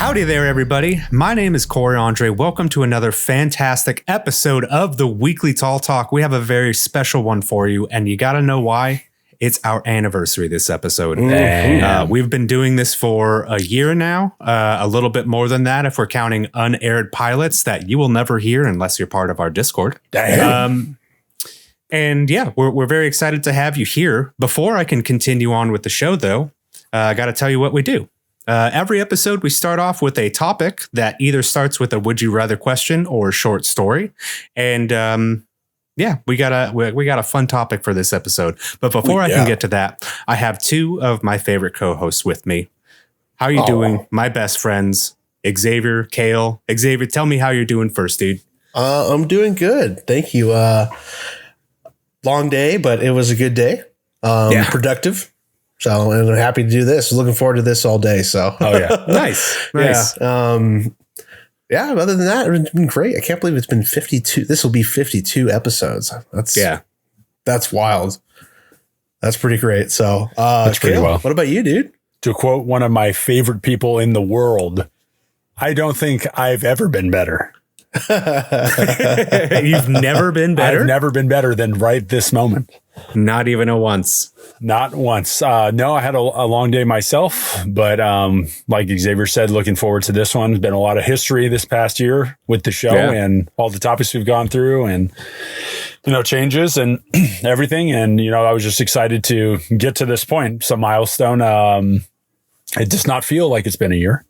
Howdy there, everybody. My name is Corey Andre. Welcome to another fantastic episode of the Weekly Tall Talk. We have a very special one for you, and you got to know why. It's our anniversary this episode. We've been doing this for a year now, a little bit more than that if we're counting unaired pilots that you will never hear unless you're part of our Discord. And yeah, we're very excited to have you here. Before I can continue on with the show, though, I got to tell you what we do. Every episode, we start off with a topic that either starts with a would you rather question or short story. And yeah, we got a fun topic for this episode. But before I can get to that, I have two of my favorite co-hosts with me. How are you doing, my best friends, Xavier, Cale? Xavier, tell me how you're doing first, dude. I'm doing good. Thank you. Long day, but it was a good day. Productive. So, and I'm happy to do this. Looking forward to this all day. So, nice. Yeah, other than that, it's been great. I can't believe it's been 52. This will be 52 episodes. That's wild. That's pretty great. So, that's pretty well. What about you, dude? To quote one of my favorite people in the world, I don't think I've ever been better. You've never been better? I've never been better than right this moment. Not even a once. Not once. No, I had a long day myself, but like Xavier said, looking forward to this one. There's been a lot of history this past year with the show and all the topics we've gone through and, changes and everything. And, I was just excited to get to this point. It's a milestone. It does not feel like it's been a year.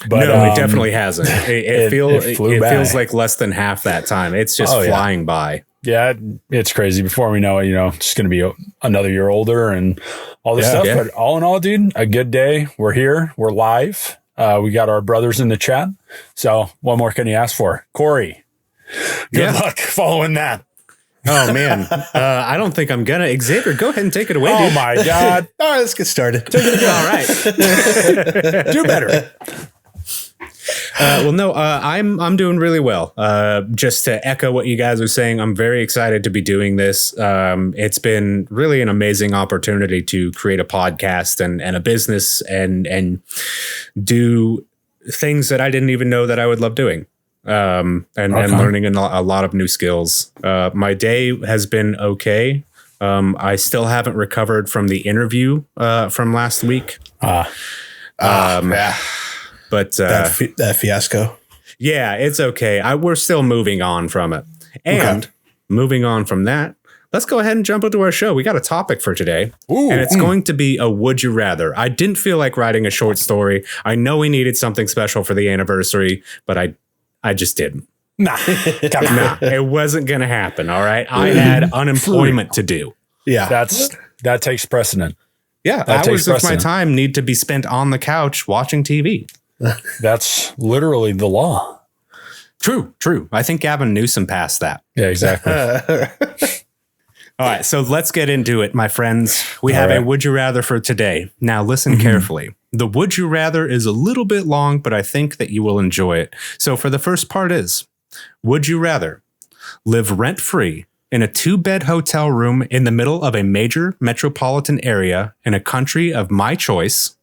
But no, it definitely hasn't. It feels like less than half that time. It's just flying by. Yeah, it's crazy. Before we know it, it's going to be another year older and all this stuff. Yeah. But all in all, dude, a good day. We're here. We're live. We got our brothers in the chat. So what more can you ask for? Corey, good luck following that. Oh, man. I don't think I'm going to. Xavier, go ahead and take it away, dude. Oh, my God. All right, let's get started. All right. Do better. I'm doing really well. Just to echo what you guys are saying, I'm very excited to be doing this. It's been really an amazing opportunity to create a podcast and a business and do things that I didn't even know that I would love doing. And learning a lot of new skills. My day has been okay. I still haven't recovered from the interview from last week. But that fiasco. Yeah, it's okay. We're still moving on from it. And moving on from that, let's go ahead and jump into our show. We got a topic for today. And it's going to be a would you rather. I didn't feel like writing a short story. I know we needed something special for the anniversary, but I just didn't. Nah, it wasn't going to happen. All right. I had unemployment to do. Yeah, that takes precedent. Yeah, hours of my time need to be spent on the couch watching TV. That's literally the law. True. I think Gavin Newsom passed that. Yeah, exactly. All right, so let's get into it, my friends. We have a would you rather for today. Now, listen carefully. The would you rather is a little bit long, but I think that you will enjoy it. So for the first part is, would you rather live rent-free in a 2-bed hotel room in the middle of a major metropolitan area in a country of my choice?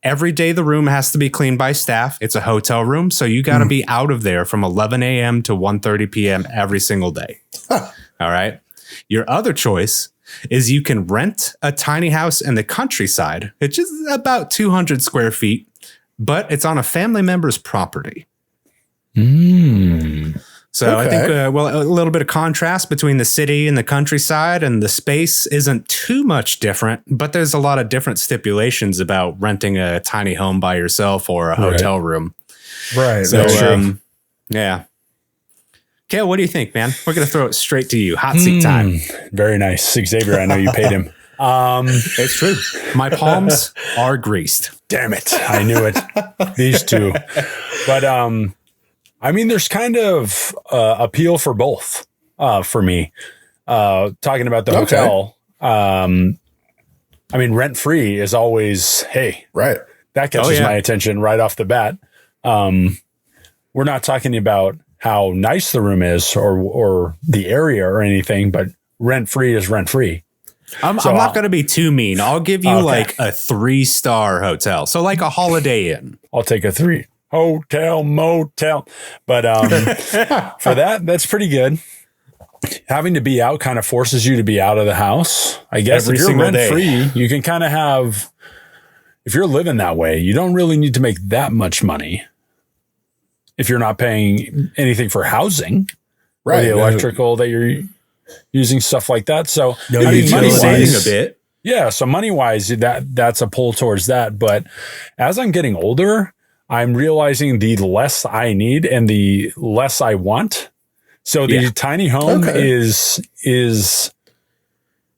Every day the room has to be cleaned by staff. It's a hotel room, so you got to be out of there from 11 a.m. to 1:30 p.m. every single day. All right. Your other choice is you can rent a tiny house in the countryside, which is about 200 square feet, but it's on a family member's property. So I think, a little bit of contrast between the city and the countryside, and the space isn't too much different, but there's a lot of different stipulations about renting a tiny home by yourself or a hotel room. Right. So, yeah. Cale, what do you think, man? We're going to throw it straight to you. Hot seat time. Very nice. Xavier, I know you paid him. It's true. My palms are greased. Damn it. I knew it. These two. But, there's kind of appeal for both for me. Talking about the hotel, rent-free is always, hey, right. That catches my attention right off the bat. We're not talking about how nice the room is or the area or anything, but rent-free is rent-free. I'm not going to be too mean. I'll give you like a 3-star hotel. So like a Holiday Inn. I'll take a 3 hotel motel. But for that's pretty good. Having to be out kind of forces you to be out of the house. I guess if you're rent free, you can kind of have, if you're living that way, you don't really need to make that much money if you're not paying anything for housing, right? Or the electrical that you're using, stuff like that. So money saving a bit. Yeah. So money wise, that's a pull towards that. But as I'm getting older, I'm realizing the less I need and the less I want. So the tiny home is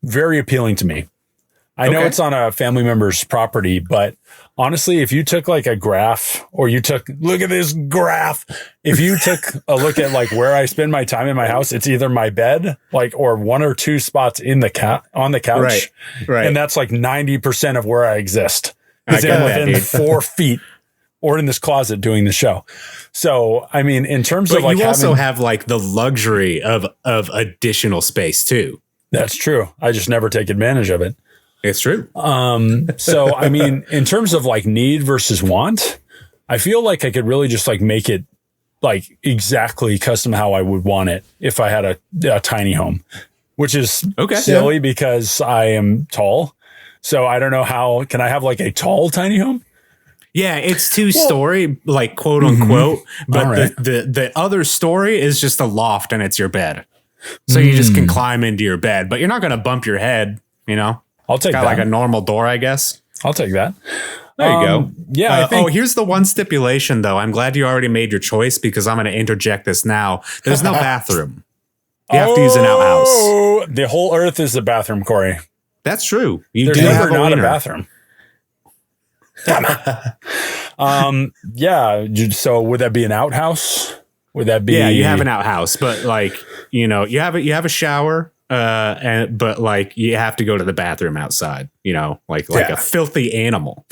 very appealing to me. I know it's on a family member's property, but honestly, if you took like a graph or look at this graph, if you took a look at like where I spend my time in my house, it's either my bed, or 1 or 2 spots on the couch. Right. And that's like 90% of where I exist. Because I'm within 4 feet. Or in this closet doing the show. So, I mean, in terms of like, you also have like the luxury of additional space too. That's true. I just never take advantage of it. It's true. So, I mean, in terms of like need versus want, I feel like I could really just like make it like exactly custom how I would want it if I had a tiny home, which is silly because I am tall. So I don't know how, can I have like a tall tiny home? Yeah, it's 2-story, like quote unquote, but the other story is just a loft and it's your bed. So you just can climb into your bed, but you're not going to bump your head, you know? I'll take that. Like a normal door, I guess. I'll take that. There you go. Yeah. I think here's the one stipulation though. I'm glad you already made your choice because I'm going to interject this now. There's no bathroom. You have to use an outhouse. The whole earth is a bathroom, Corey. That's true. There's never not a bathroom. Yeah. So would that be an outhouse? Would that be? Yeah, you have an outhouse, but like, you know, you have a shower, but like you have to go to the bathroom outside, you know, like a filthy animal.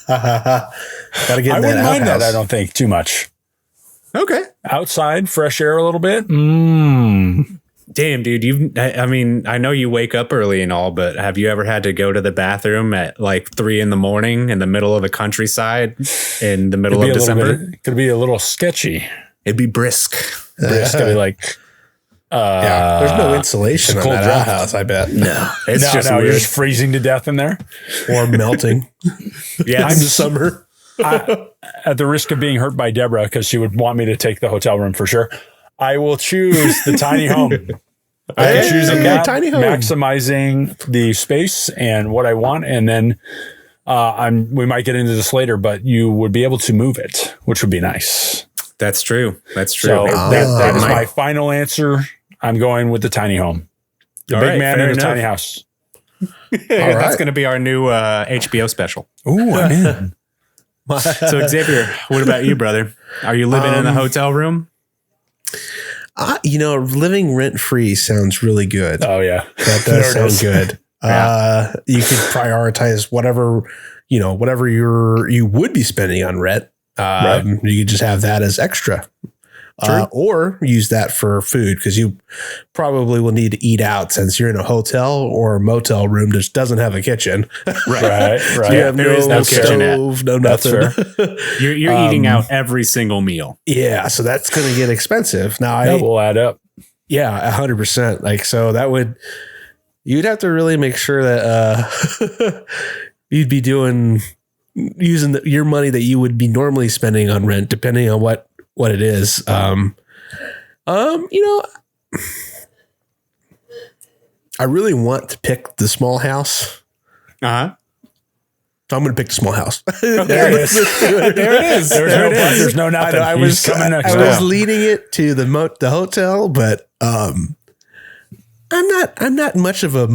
Gotta get I that wouldn't mind outhouse. that. I don't think too much. Okay. Outside, fresh air a little bit. Damn, dude, I mean, I know you wake up early and all, but have you ever had to go to the bathroom at like 3 a.m. in the middle of the countryside in the middle of December? Could be a little sketchy. It'd be brisk. It's gonna be like, there's no insulation on that outhouse, I bet. No, it's just weird. You're just freezing to death in there Or melting. Yeah, in the summer. at the risk of being hurt by Deborah, because she would want me to take the hotel room for sure. I will choose the tiny home. I am choosing that, tiny home, maximizing the space and what I want, and then we might get into this later, but you would be able to move it, which would be nice. That's true. That's true. So that is my final answer. I'm going with the tiny home. The big man in a tiny house. That's going to be our new HBO special. Ooh, I'm in. So Xavier, what about you, brother? Are you living in a hotel room? Living rent free sounds really good. Oh yeah, that does sound good. You could prioritize whatever you would be spending on rent. You could just have that as extra, or use that for food because you probably will need to eat out since you're in a hotel or a motel room that just doesn't have a kitchen. Right. So you have no stove, no nothing. You're eating out every single meal. Yeah, so that's going to get expensive. Now that will add up. Yeah, 100%. Like so, you'd have to really make sure that you'd be using your money that you would be normally spending on rent, depending on what it is. I really want to pick the small house. Uh-huh. So I'm going to pick the small house. There it is. There it is. There's no nothing. I was leading it to the hotel, but I'm not much of a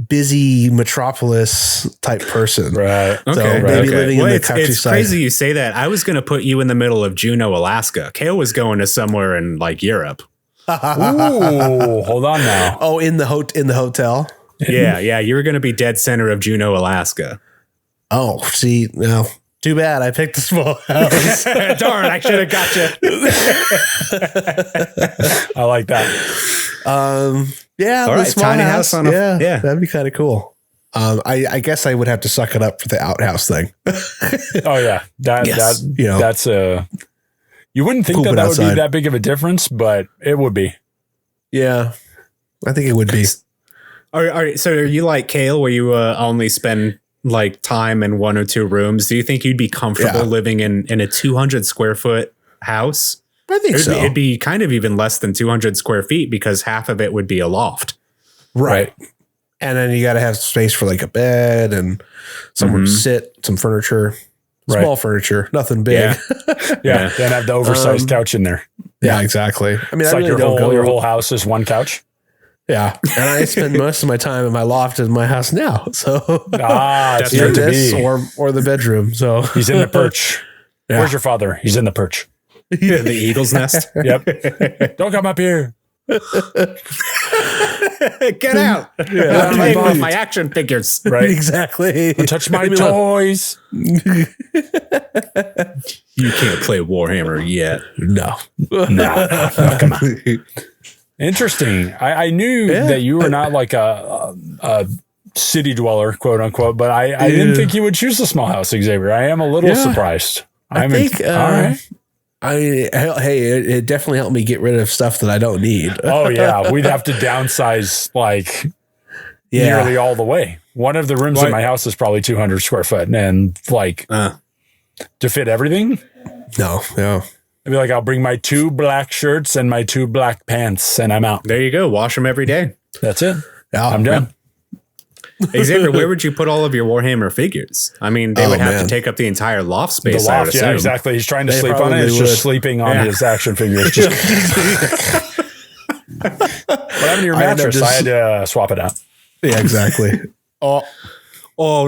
busy metropolis type person. Right. So maybe living in the countryside. It's crazy you say that. I was going to put you in the middle of Juneau, Alaska. Cale was going to somewhere in like Europe. Ooh, hold on now. Oh, in the hotel? Yeah. You were going to be dead center of Juneau, Alaska. Oh, see, no. Too bad I picked the small house. Darn, I should have got you. I like that. Yeah, All the right, small tiny house. house on a- yeah, yeah. that'd be kind of cool. I guess I would have to suck it up for the outhouse thing. Oh yeah, Yes. that's you wouldn't think Pooping that would be outside. that big of a difference, but it would be. Yeah, I think it would be. All right. So are you like Cale, where you only spend like time in 1 or 2 rooms? Do you think you'd be comfortable living in a 200 square foot house? I think so. It'd be kind of even less than 200 square feet because half of it would be a loft. Right. And then you got to have space for like a bed and somewhere to sit, some furniture, small furniture, nothing big. Yeah. Then have the oversized couch in there. Yeah, exactly. I mean, It's I like really your don't go. whole house is one couch. Yeah. And I spend most of my time in my loft in my house now. So That's either meant to this be. or the bedroom. So He's in the perch. Where's your father? He's in the perch. The eagle's nest. Yep. Don't come up here. Get out. I'm playing with my action figures. Right. exactly. Don't touch my toys. You can't play Warhammer yet. No. No, come on. Interesting. I knew that you were not like a city dweller, quote unquote, but I didn't think you would choose the small house, Xavier. I am a little surprised. I think, all right. It definitely helped me get rid of stuff that I don't need. Oh yeah, we'd have to downsize like nearly all the way. One of the rooms in my house is probably 200 square foot, and like to fit everything. No. I'd be like, I'll bring my 2 black shirts and my 2 black pants, and I'm out. There you go. Wash them every day. That's it. Yeah, I'm done. Xavier, where would you put all of your Warhammer figures? I mean, they would have to take up the entire loft space. The I would loft, yeah, assume. exactly. He's trying to They sleep on it. It's probably just would. sleeping on his action figures. Just what happened to your I end up mattress? I had to swap it out. Yeah, exactly. Oh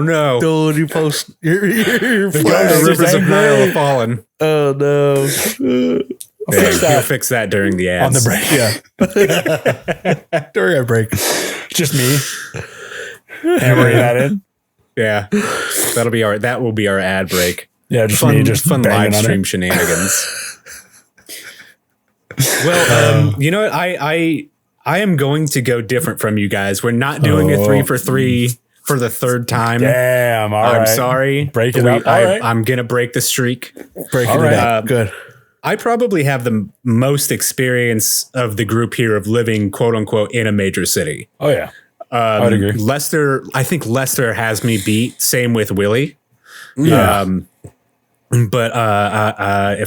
no. Don't you post your The flag. rivers of Nile have fallen. Oh no. He'll fix that during the ads. On the break. Yeah. During our break. Just me hammering that in. Yeah. That will be our ad break. Yeah, just Fun, me just fun banging live on stream it. shenanigans. Well, you know what? I am going to go different from you guys. We're not doing a 3 for 3 for the 3rd time. Damn. All I'm right. sorry. Break it up. All right. I'm going to break the streak. Breaking All it right. up. Good. I probably have the most experience of the group here of living, quote unquote, in a major city. Oh yeah. I'd agree. Lester, I think Lester has me beat. Same with Willie. Yeah. But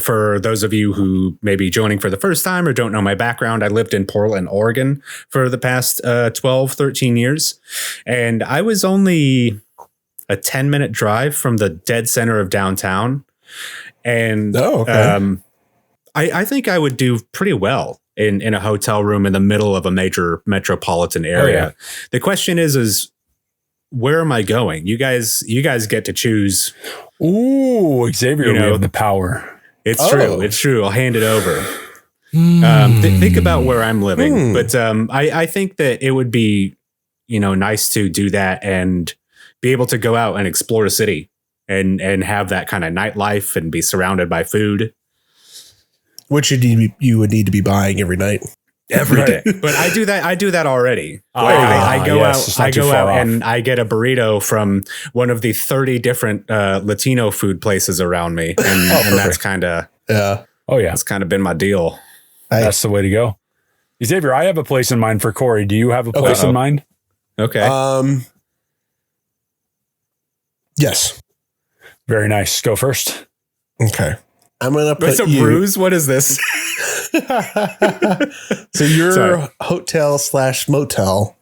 for those of you who may be joining for the first time or don't know my background, I lived in Portland, Oregon for the past 12, 13 years. And I was only a 10-minute drive from the dead center of downtown. And I think I would do pretty well in a hotel room in the middle of a major metropolitan area. Oh, yeah. The question is where am I going? You guys get to choose. Ooh, Xavier, You know, we have the power. It's true. It's true. I'll hand it over. Think about where I'm living. But I think that it would be, nice to do that and be able to go out and explore a city and have that kind of nightlife and be surrounded by food. Which you would need to be buying every night. Every day. But I do that already. I go out and I get a burrito from one of the 30 different Latino food places around me. And that's kind of that's kind of been my deal. That's the way to go. Xavier, I have a place in mind for Corey. Do you have a place in mind? Okay. Yes. Very nice. Go first. Okay. I'm going to put It's a ruse. What is this? So your hotel/motel.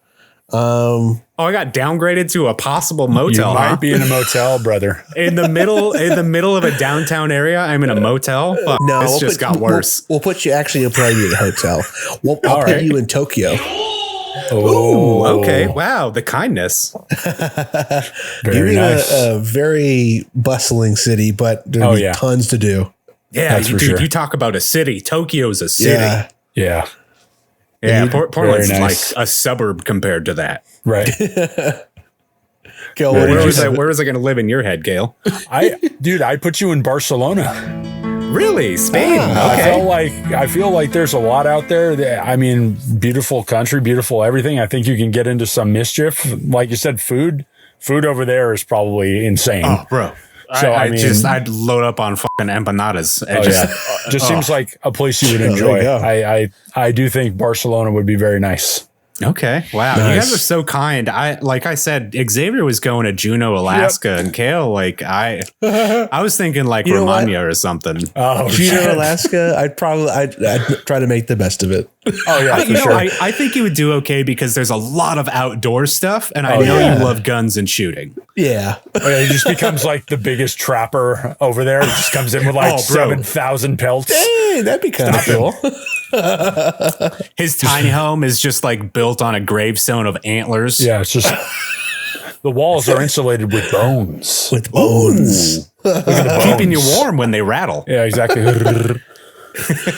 I got downgraded to a possible motel. You might be in a motel, brother. in the middle of a downtown area. I'm in a motel. Fuck, No, it's just got worse. We'll put you actually in probably in a hotel. I'll put you in Tokyo. Oh, okay. Wow, the kindness. You're Very in nice. a very bustling city, but there'll be tons to do. Yeah, That's for dude, sure. you talk about a city. Tokyo's a city. Yeah. Yeah. Portland's Very nice. like a suburb compared to that. Right. Gail, Where was I going to live in your head, Cale? I put you in Barcelona. Really? Spain? Okay. I feel like there's a lot out there. I mean, beautiful country, beautiful everything. I think you can get into some mischief. Like you said, food over there is probably insane. Oh, bro. So I'd load up on fucking empanadas. Just seems like a place you would enjoy. I do think Barcelona would be very nice. Okay. Wow. Nice. You guys are so kind. Like I said, Xavier was going to Juneau, Alaska, and Cale, like I was thinking like Romagna or something. Oh, Juneau, Alaska. I'd try to make the best of it. Oh yeah, sure. I think you would do okay because there's a lot of outdoor stuff, and I know you love guns and shooting. Yeah. He just becomes like the biggest trapper over there. He just comes in with like 7,000 pelts. Hey, that'd be kind of cool. His tiny home is just like built on a gravestone of antlers. Yeah, it's just the walls are insulated with bones. With bones. Keeping you warm when they rattle. Yeah, exactly.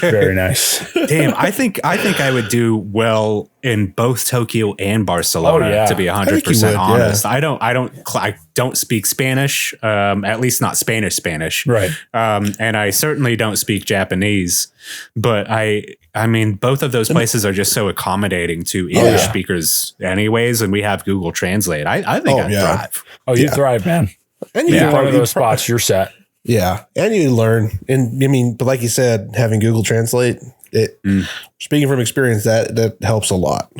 Very nice. Damn, I think I would do well in both Tokyo and Barcelona. To be 100% honest. Yeah. I don't speak Spanish, at least not Spanish. Right. And I certainly don't speak Japanese. But I mean, both of those places are just so accommodating to English speakers, anyways. And we have Google Translate. I think I'd thrive. Oh, you thrive, man. And you get one of those spots, you're set. Yeah, and you learn, and I mean, but like you said, having Google Translate, speaking from experience, that helps a lot.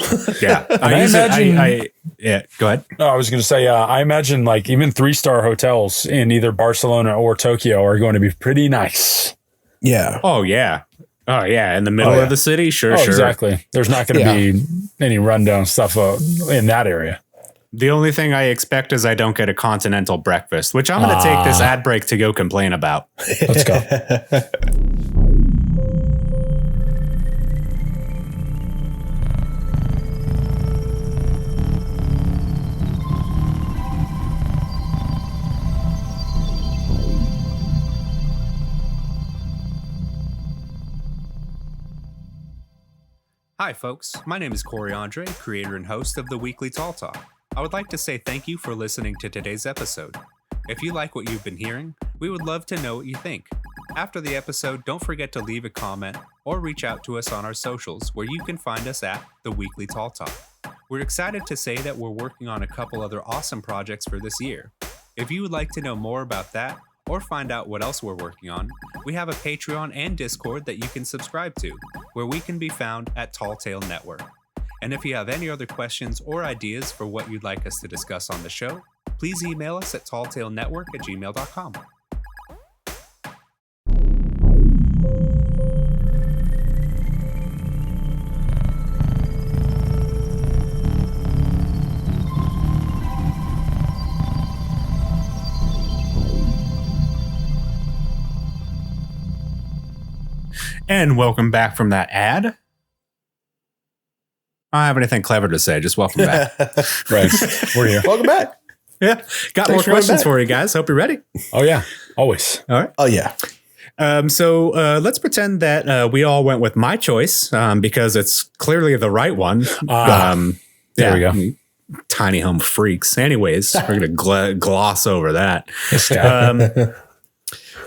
Yeah, go ahead. No, I was going to say, I imagine like even 3-star hotels in either Barcelona or Tokyo are going to be pretty nice. Yeah. Oh yeah. In the middle of the city, sure. Exactly. There's not going to be any rundown stuff in that area. The only thing I expect is I don't get a continental breakfast, which I'm going to take this ad break to go complain about. Let's go. Hi, folks. My name is Corey Andre, creator and host of the Weekly Tall Talk. I would like to say thank you for listening to today's episode. If you like what you've been hearing, we would love to know what you think. After the episode, don't forget to leave a comment or reach out to us on our socials where you can find us at The Weekly Tall Talk. We're excited to say that we're working on a couple other awesome projects for this year. If you would like to know more about that or find out what else we're working on, we have a Patreon and Discord that you can subscribe to, where we can be found at Tall Tale Network. And if you have any other questions or ideas for what you'd like us to discuss on the show, please email us at talltailnetwork@gmail.com. And welcome back from that ad. I don't have anything clever to say. Just welcome back. Right. We're here. Welcome back. Yeah. Got more questions for you guys. Hope you're ready. Oh, yeah. Always. All right. Oh, yeah. So let's pretend that we all went with my choice because it's clearly the right one. There we go. Tiny home freaks. Anyways, we're going to gloss over that.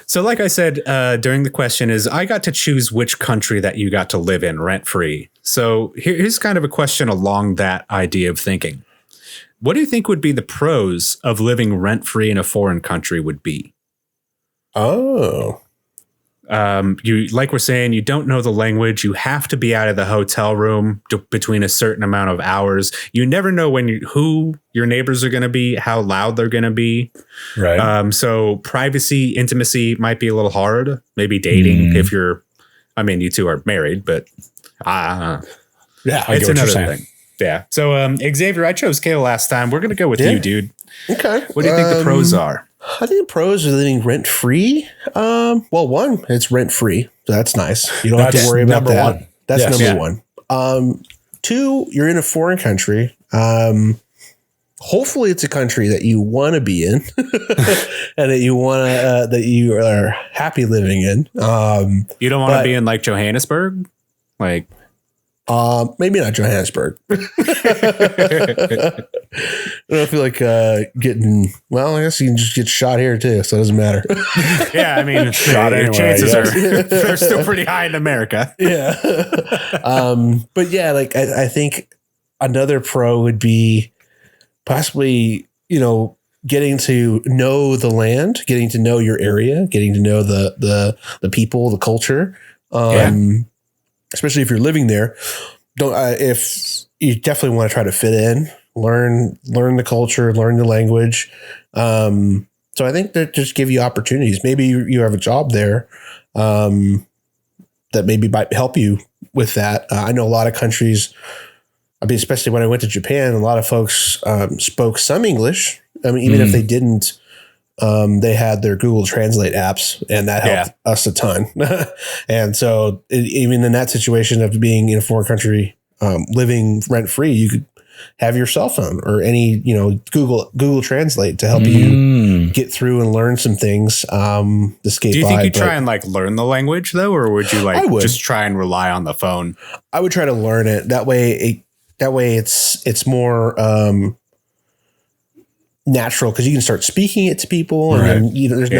So like I said, during the question is I got to choose which country that you got to live in rent free. So here's kind of a question along that idea of thinking. What do you think would be the pros of living rent free in a foreign country would be? Oh, you, like we're saying, you don't know the language. You have to be out of the hotel room between a certain amount of hours. You never know who your neighbors are going to be, how loud they're going to be. Right. So privacy, intimacy might be a little hard. Maybe dating if you two are married, but yeah, it's another thing. Yeah. So Xavier, I chose Cale last time. We're going to go with you, dude. Okay. What do you think the pros are? I think the pros are living rent free. Well, one, it's rent free. So that's nice. You don't have to worry about that. One. That's number one. Two, you're in a foreign country. Hopefully it's a country that you want to be in and that you are happy living in. You don't want to be in like Johannesburg? Like, maybe not Johannesburg. don't feel like getting. Well, I guess you can just get shot here too, so it doesn't matter. Yeah, I mean, Shot your anyway, chances yes. are they're still pretty high in America. Yeah. But yeah, like I think another pro would be possibly, getting to know the land, getting to know your area, getting to know the people, the culture. Especially if you're living there. If you definitely want to try to fit in, learn the culture, learn the language. So I think that just give you opportunities. Maybe you have a job there that maybe might help you with that. I know a lot of countries, I mean, especially when I went to Japan, a lot of folks spoke some English. I mean, even if they didn't, they had their Google Translate apps, and that helped us a ton. And so even in that situation of being in a foreign country, living rent free, you could have your cell phone or any, Google Translate to help you get through and learn some things. Do you think you try and learn the language though, or would you just try and rely on the phone? I would try to learn it. That way it's more natural, because you can start speaking it to people, and then there's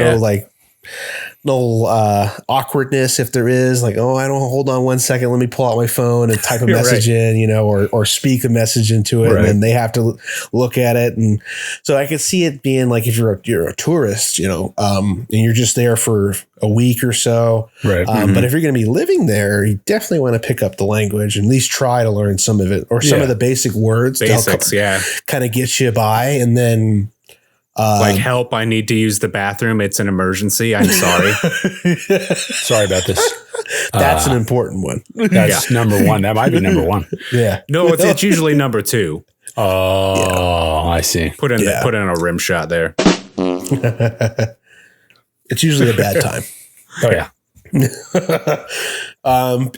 no awkwardness if there is. I don't hold on 1 second, let me pull out my phone and type a message in, or speak a message into it, and then they have to look at it. And so I could see it being like if you're a tourist, and you're just there for a week or so. Right. But if you're going to be living there, you definitely want to pick up the language and at least try to learn some of it, or some of the basic words. Basics, kind of get you by, and then. Help, I need to use the bathroom. It's an emergency. I'm sorry. Sorry about this. That's an important one. That's number one. That might be number one. Yeah. No, it's usually number two. Oh, I see. Put in a rim shot there. It's usually a bad time. Oh yeah.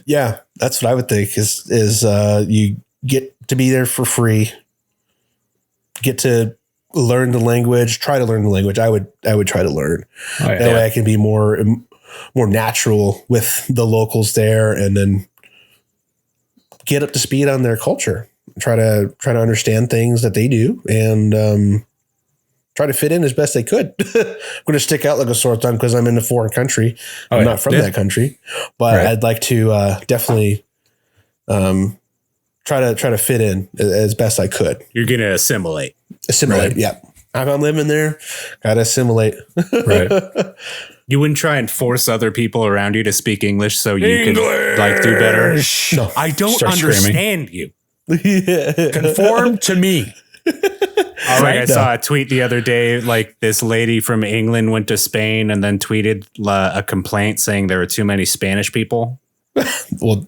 Yeah, that's what I would think is you get to be there for free. Get to learn the language, try to learn the language. I would try to learn. That way I can be more natural with the locals there, and then get up to speed on their culture. Try to understand things that they do, and try to fit in as best they could. I'm going to stick out like a sore thumb because I'm in a foreign country. I'm not from that country, but I'd like to definitely try to fit in as best I could. You're going to assimilate. Yeah. If I'm living there, gotta assimilate. Right. You wouldn't try and force other people around you to speak English so you could do better. No. I don't understand you. Conform to me. I saw a tweet the other day, this lady from England went to Spain and then tweeted a complaint saying there were too many Spanish people. Well,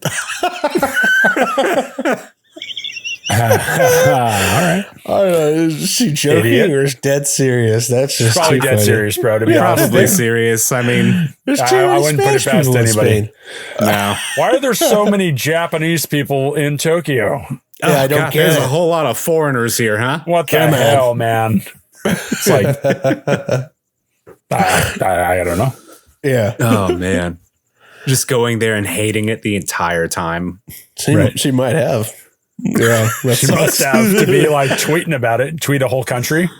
all right. I don't know. Is she joking or is dead serious? That's just probably dead funny. Serious, bro. To be honest, probably serious. I mean, I wouldn't put it past anybody. No. Why are there so many Japanese people in Tokyo? Yeah, I don't get There's it. a whole lot of foreigners here, huh? What the hell, man? It's like I don't know. Yeah. Oh man, just going there and hating it the entire time. She might have. Yeah, she must have to be tweeting about it. Tweet a whole country.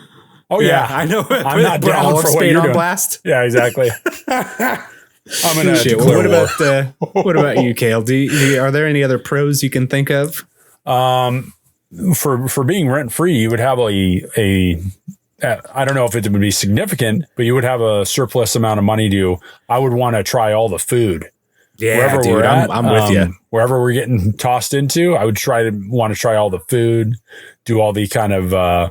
Oh yeah, I know. I'm not Put all down of for what Spain you're on doing. blast. Yeah, exactly. I'm gonna declare war. What about you, Cale? Are there any other pros you can think of? For being rent free, you would have a I don't know if it would be significant, but you would have a surplus amount of money I would want to try all the food. Yeah, wherever dude, we're at, I'm with you. Wherever we're getting tossed into, I would want to try all the food, do all the kind of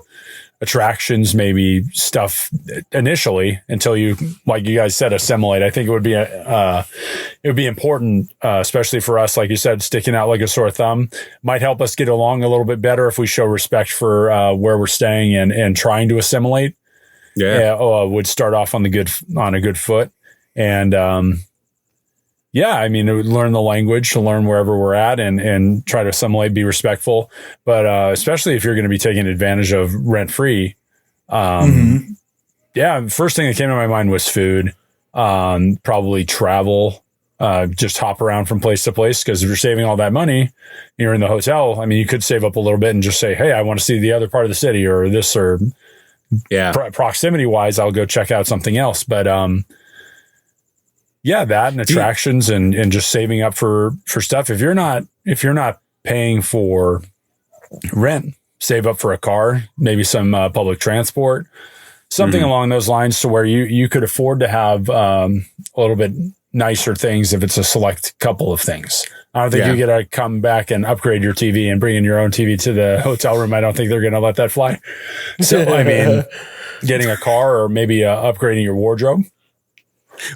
attractions, maybe stuff initially until you, like you guys said, assimilate. I think it would be important, especially for us, like you said, sticking out like a sore thumb. Might help us get along a little bit better if we show respect for where we're staying and trying to assimilate. Would start off on a good foot, and learn the language, to learn wherever we're at and try to assimilate, be respectful. But especially if you're going to be taking advantage of rent free. First thing that came to my mind was food, probably travel. just hop around from place to place. Because if you're saving all that money and you're in the hotel, I mean, you could save up a little bit and just say, hey, I want to see the other part of the city or this, or proximity wise, I'll go check out something else. But that and attractions and just saving up for stuff. If you're not paying for rent, save up for a car, maybe some public transport, something along those lines, to where you could afford to have a little bit nicer things if it's a select couple of things. I don't think you get to come back and upgrade your TV and bring in your own TV to the hotel room. I don't think they're going to let that fly. So, I mean, getting a car or maybe upgrading your wardrobe.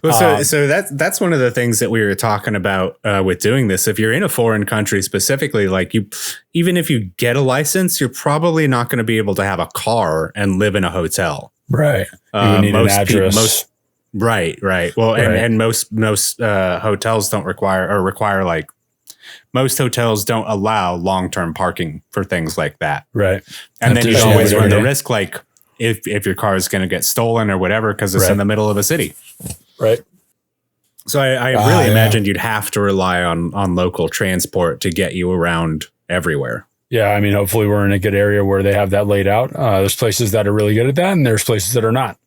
Well, so that's one of the things that we were talking about with doing this. If you're in a foreign country specifically, like even if you get a license, you're probably not going to be able to have a car and live in a hotel. Right. You need an address. Right. Well, and most hotels don't require like, most hotels don't allow long-term parking for things like that. Right. And then you always run the risk, like if your car is going to get stolen or whatever, because it's in the middle of a city. Right. So I really imagined you'd have to rely on local transport to get you around everywhere. Yeah. I mean, hopefully we're in a good area where they have that laid out. There's places that are really good at that, and there's places that are not.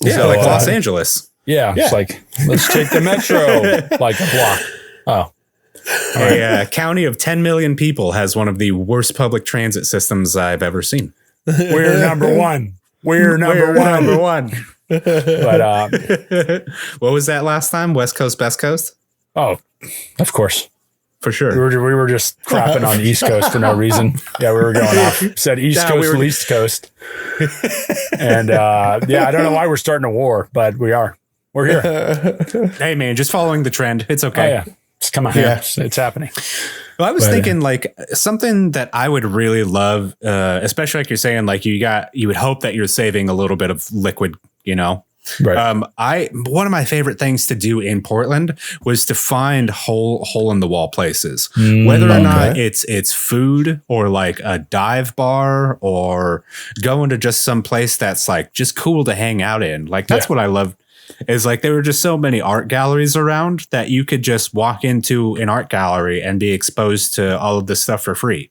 Yeah. So, like Los Angeles. Yeah. It's like, let's take the metro like a block. Oh. A county of 10 million people has one of the worst public transit systems I've ever seen. We're number one. We're number one. But what was that last time? West Coast, Best Coast? Oh, of course. For sure. We were just crapping on the East Coast for no reason. Yeah, we were going off. Said East Coast, least coast. And I don't know why we're starting a war, but we are. We're here. Hey, man, just following the trend. It's okay. Oh, yeah. Come on. Yeah. It's happening. Well, I was thinking like something that I would really love, especially like you're saying, like you would hope that you're saving a little bit of liquid, you know. Right. One of my favorite things to do in Portland was to find hole in the wall places, whether or not it's food or like a dive bar or going to just some place that's like just cool to hang out in. Like that's what I love. Is like there were just so many art galleries around that you could just walk into an art gallery and be exposed to all of this stuff for free.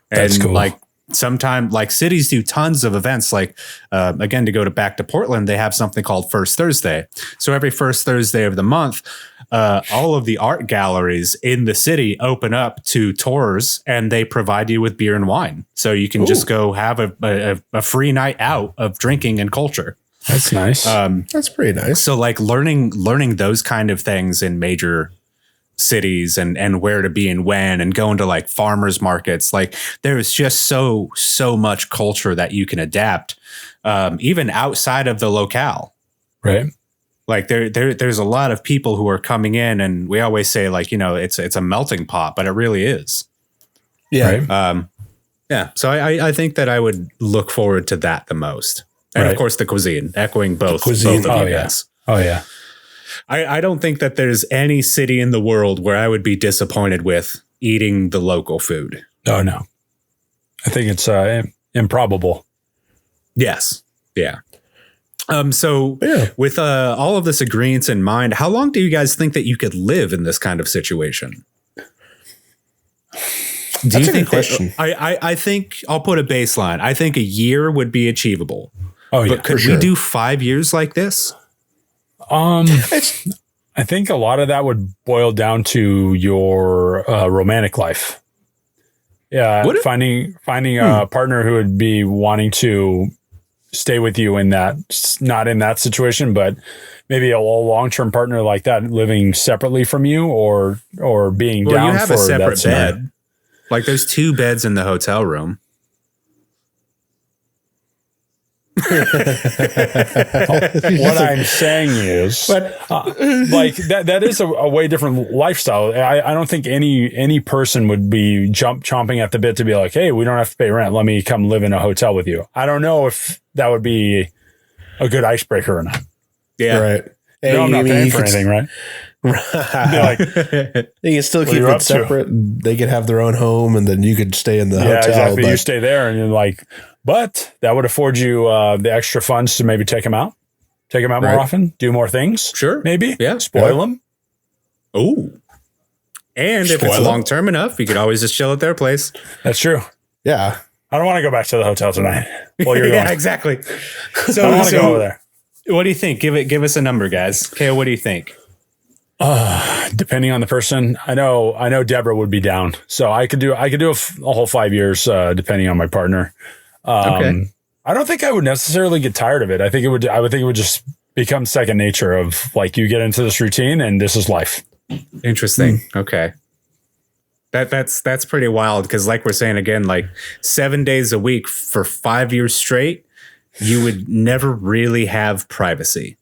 That's cool. Like sometimes like cities do tons of events. Like again, to go back to Portland, they have something called First Thursday. So every first Thursday of the month, all of the art galleries in the city open up to tours, and they provide you with beer and wine. So you can just go have a free night out of drinking and culture. That's nice. That's pretty nice. So like learning those kind of things in major cities and where to be and when, and going to like farmers markets, like there's just so much culture that you can adapt, even outside of the locale. Right. Like there's a lot of people who are coming in, and we always say like, you know, it's a melting pot, but it really is. Yeah. Right? So I think that I would look forward to that the most. And of course, the cuisine, echoing both of you guys. Oh, yeah. I don't think that there's any city in the world where I would be disappointed with eating the local food. Oh, no. I think it's improbable. Yes. Yeah. So with all of this agreements in mind, how long do you guys think that you could live in this kind of situation? That's a good question. I think I'll put a baseline. I think a year would be achievable. Oh, yeah. But could we do 5 years like this? I think a lot of that would boil down to your romantic life. Yeah, finding a partner who would be wanting to stay with you in that, not in that situation, but maybe a long-term partner like that, living separately from you or being down you have for a separate that bed. Like there's 2 beds in the hotel room. What I'm saying is, like that is a way different lifestyle. I don't think any person would be chomping at the bit to be like, hey, we don't have to pay rent. Let me come live in a hotel with you. I don't know if that would be a good icebreaker or not. Yeah. Right. Hey, I'm not paying for anything, right? Like, they can still keep it separate. They could have their own home, and then you could stay in the hotel. Exactly. You stay there, and you're like, but that would afford you the extra funds to maybe take them out more often, do more things. Sure. Maybe. Yeah. Spoil them. Oh. And if it's long-term enough, you could always just chill at their place. That's true. Yeah. I don't want to go back to the hotel tonight. While you're going. Yeah, exactly. So I don't want to go over there. What do you think? Give us a number, guys. Cale, what do you think? Depending on the person, I know Deborah would be down, so I could do a whole 5 years, depending on my partner. Okay. I don't think I would necessarily get tired of it. I would think it would just become second nature of like, you get into this routine and this is life. Interesting. Okay. That's pretty wild. Cause like we're saying again, like 7 days a week for 5 years straight, you would never really have privacy.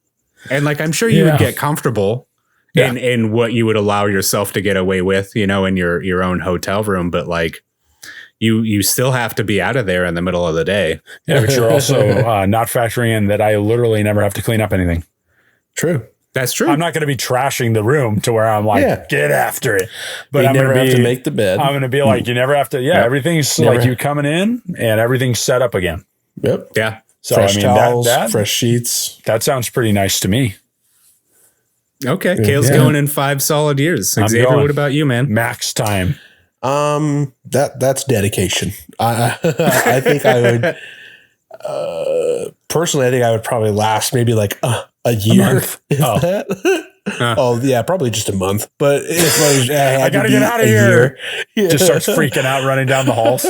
And like, I'm sure you would get comfortable in what you would allow yourself to get away with, in your own hotel room. But like you still have to be out of there in the middle of the day. Yeah. But you're also not factoring in that I literally never have to clean up anything. True. That's true. I'm not going to be trashing the room to where I'm like, get after it. But I'm going to have to make the bed. I'm going to be like, you never have to. Yeah. Everything's like you coming in and everything's set up again. Yep. Yeah. So fresh towels, fresh sheets. That sounds pretty nice to me. Okay. Cale's going in 5 solid years. Xavier, what about you, man? Max time. That's dedication. I think I would, personally, I think I would probably last maybe like a year. Probably just a month. But if I gotta get out of here. Just starts freaking out, running down the halls.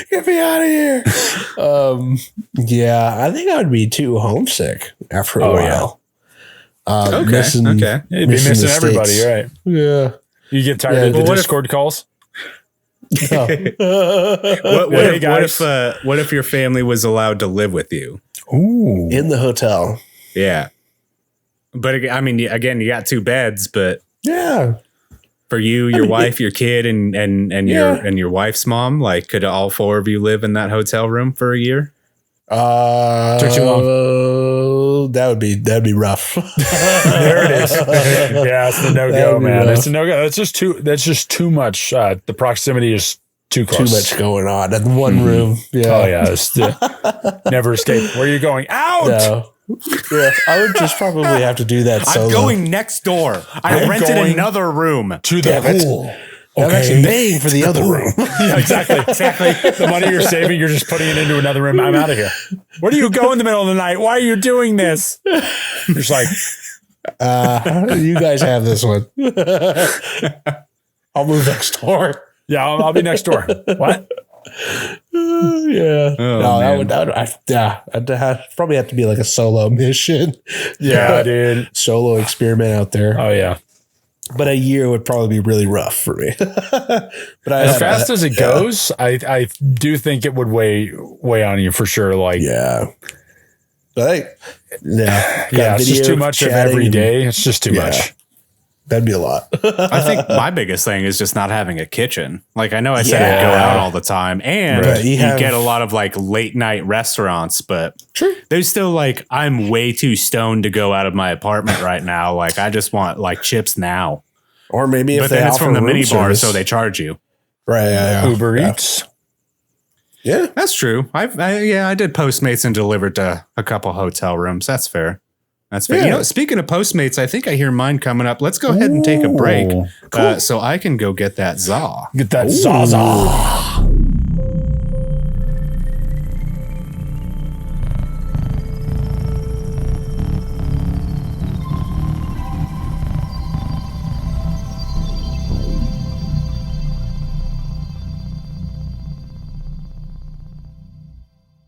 Get me out of here. I think I would be too homesick after a while. Missing you'd be missing everybody, right? Yeah. You get tired of the Discord calls? What if your family was allowed to live with you? Ooh. In the hotel. Yeah. But I mean, again, you got 2 beds, but for you, your wife, your kid, and your wife's mom, like, could all 4 of you live in that hotel room for a year? Took too long. That'd be rough. There it is. Yeah, it's the no-go, man. It's a no-go. That's just too much. The proximity is too close. Too much going on in one room. Yeah. Oh yeah. Never escape. Where are you going? Out. No. Yeah, I would just probably have to do that solo. I'm going next door. I rented another room to the pool. I'm actually paying for the other room. Yeah, exactly. The money you're saving, you're just putting it into another room. I'm out of here. Where do you go in the middle of the night? Why are you doing this? You're just like, you guys have this one. I'll move next door. Yeah, I'll be next door. What? Yeah. I'd probably have to be like a solo mission. Yeah, dude. Solo experiment out there. Oh yeah. But a year would probably be really rough for me. But as fast as it goes, I do think it would weigh on you for sure. Like, but it's just too much of every day. It's just too much. That'd be a lot. I think my biggest thing is just not having a kitchen. Like, I know I said I'd go out all the time, and you get a lot of like late night restaurants, but there's still like, I'm way too stoned to go out of my apartment right now. Like, I just want like chips now. Or maybe but then it's from the mini bar, so they charge you. Right. Yeah. Uber Eats. Yeah, that's true. I did Postmates and delivered to a couple hotel rooms. That's fair. That's fair. Yeah. Speaking of Postmates, I think I hear mine coming up. Let's go ahead and take a break so I can go get that za. Get that za.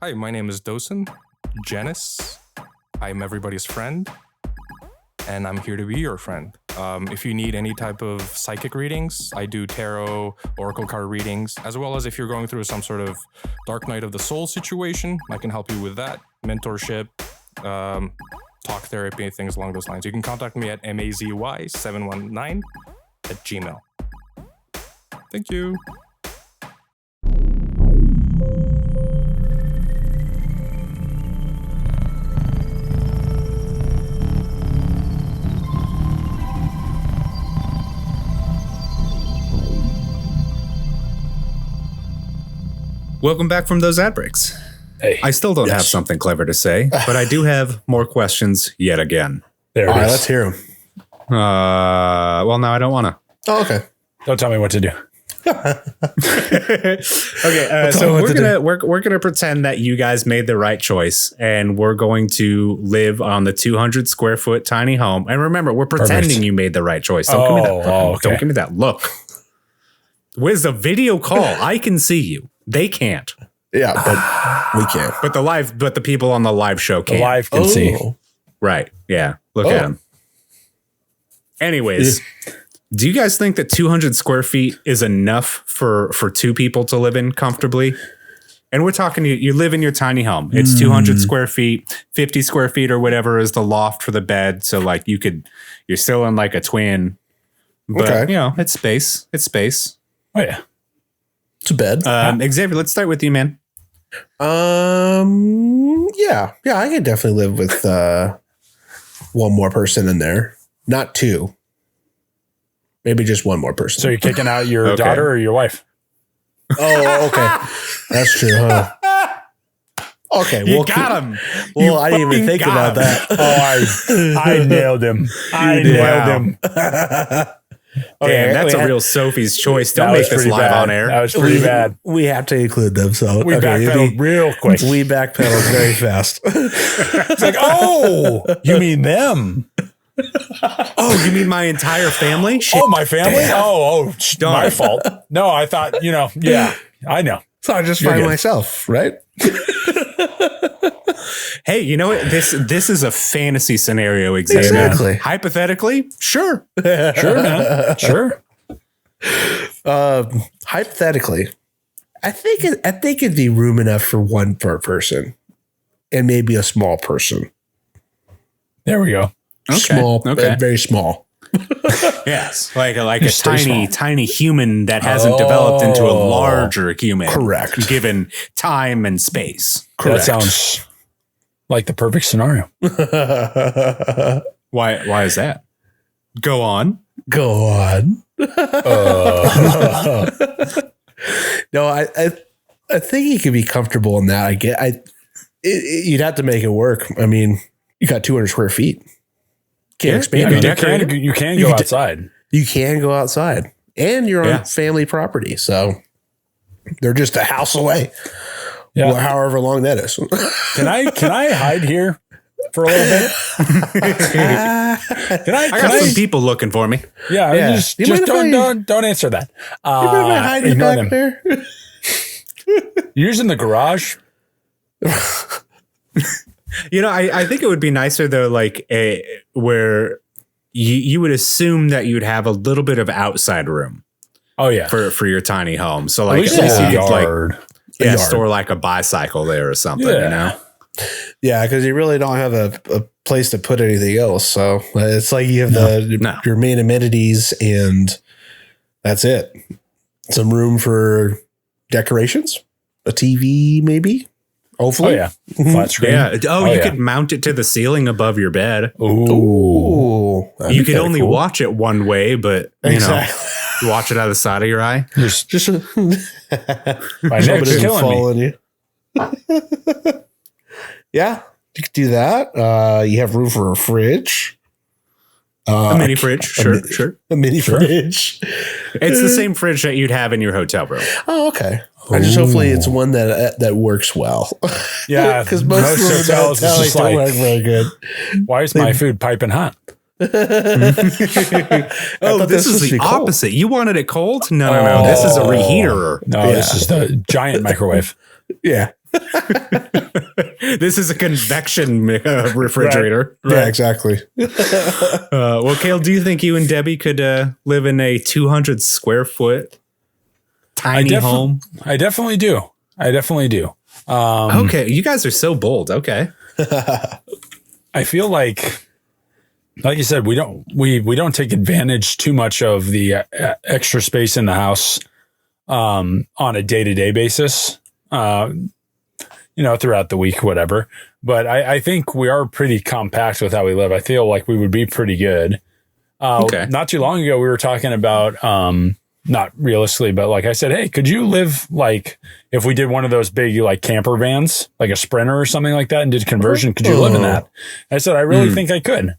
Hi, my name is Dosen Janice. I'm everybody's friend, and I'm here to be your friend. If you need any type of psychic readings, I do tarot, oracle card readings, as well as if you're going through some sort of dark night of the soul situation, I can help you with that. Mentorship, talk therapy, things along those lines. You can contact me at mazy719@gmail.com. Thank you. Welcome back from those ad breaks. Hey, I still don't have something clever to say, but I do have more questions yet again. There it is. Let's hear them. Well, no, I don't want to. Oh, okay. Don't tell me what to do. Okay, so we're gonna pretend that you guys made the right choice, and we're going to live on the 200 square foot tiny home. And remember, we're pretending you made the right choice. Don't give me that. Okay. Don't give me that look. With a video call, I can see you. They can't. Yeah, but we can't. But the people on the live show can. The live can see. Right. Yeah. Look at them. Anyways. Do you guys think that 200 square feet is enough for two people to live in comfortably? And we're talking, you live in your tiny home. It's 200 square feet, 50 square feet or whatever is the loft for the bed. So like you're still in like a twin, but it's space. It's space. Oh yeah. It's a bed. Xavier, let's start with you, man. Yeah, I can definitely live with one more person in there, not two. Maybe just one more person. So you're kicking out your daughter or your wife? Oh, okay. That's true, huh? Okay. You got him. Well, I didn't even think about that. Oh, I nailed him. I nailed him. Damn, that's a real Sophie's choice. Don't make this live on air. That was pretty bad. We have to include them. So we backpedaled real quick. We backpedaled very fast. It's like, oh, you mean them? Oh, you mean my entire family? Shit. Oh, my family? Damn. Oh, my fault. No, I thought, yeah, I know. So I just find myself, right? Hey, you know what? This is a fantasy scenario, Xavier. Exactly. Hypothetically, sure. Sure, man. Sure. Hypothetically, I think it'd be room enough for one per person and maybe a small person. There we go. Okay. Small, very small. Yes, like a tiny human that hasn't developed into a larger human. Correct. Given time and space. Correct. That sounds like the perfect scenario. Why is that? Go on. No, I think he could be comfortable in that. You'd have to make it work. I mean, you got 200 square feet. Can't expand. You can go outside. You can go outside, and you're on family property, so they're just a house away. Yeah, however long that is. Can I hide here for a little bit? I got some people looking for me. Yeah. Just don't answer that. You mind if I hide in the back there? You're using the garage. I think it would be nicer though, like where you would assume that you'd have a little bit of outside room. Oh yeah, for your tiny home. So like at least you could store like a bicycle there or something. Yeah, because you really don't have a place to put anything else. So it's like you have your main amenities, and that's it. Some room for decorations, a TV maybe. Hopefully. Oh, yeah. Flat screen. Yeah. You could mount it to the ceiling above your bed. Ooh. You could only watch it one way, but watch it out of the side of your eye. Just my neck's killing me. Yeah, you could do that. You have room for a fridge. A mini fridge. Sure. A mini fridge. It's the same fridge that you'd have in your hotel room. Oh, okay. Hopefully it's one that works well. Yeah, because most hotels don't work very good. Why is my food piping hot? This is the opposite. You wanted it cold? No. This is a reheater. No, this is the giant microwave. Yeah. This is a convection refrigerator. Right. Yeah, exactly. Well, Cale, do you think you and Debbie could live in a 200 square foot tiny home? I definitely do. Okay, you guys are so bold. Okay. I feel like you said, we don't take advantage too much of the extra space in the house on a day-to-day basis. Throughout the week, whatever. But I think we are pretty compact with how we live. I feel like we would be pretty good. Not too long ago, we were talking about, not realistically, but like I said, hey, could you live like if we did one of those big like camper vans, like a Sprinter or something like that, and did conversion? Could you live in that? I said, I really think I could.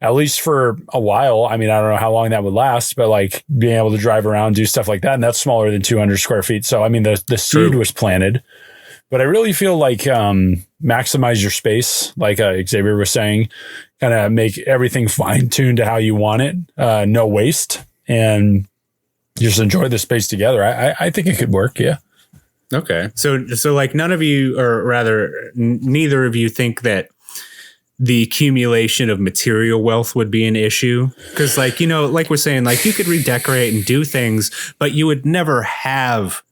at least for a while. I mean, I don't know how long that would last, but like being able to drive around, do stuff like that. And that's smaller than 200 square feet. So, I mean, the seed was planted, but I really feel like maximize your space, like Xavier was saying, kind of make everything fine tuned to how you want it. No waste, and just enjoy the space together. I think it could work. Yeah. Okay. So like none of you, or rather neither of you, think that the accumulation of material wealth would be an issue? Because like, like we're saying, like you could redecorate and do things, but you would never have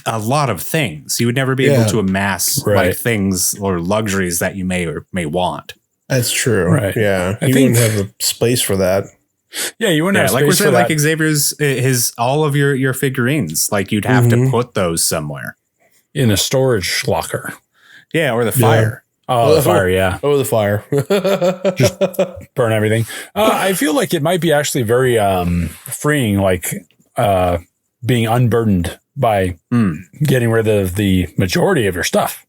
a lot of things. You would never be able to amass like things or luxuries that you may or may want. That's true. Right. Yeah. I you think, wouldn't have a space for that. Yeah, you wouldn't have like space we're saying, for like that. Xavier's all of your figurines, like you'd have to put those somewhere in a storage locker. Yeah, or the fire. Oh, the fire, yeah. Oh, the fire. Just burn everything. I feel like it might be actually very freeing, like being unburdened by getting rid of the majority of your stuff.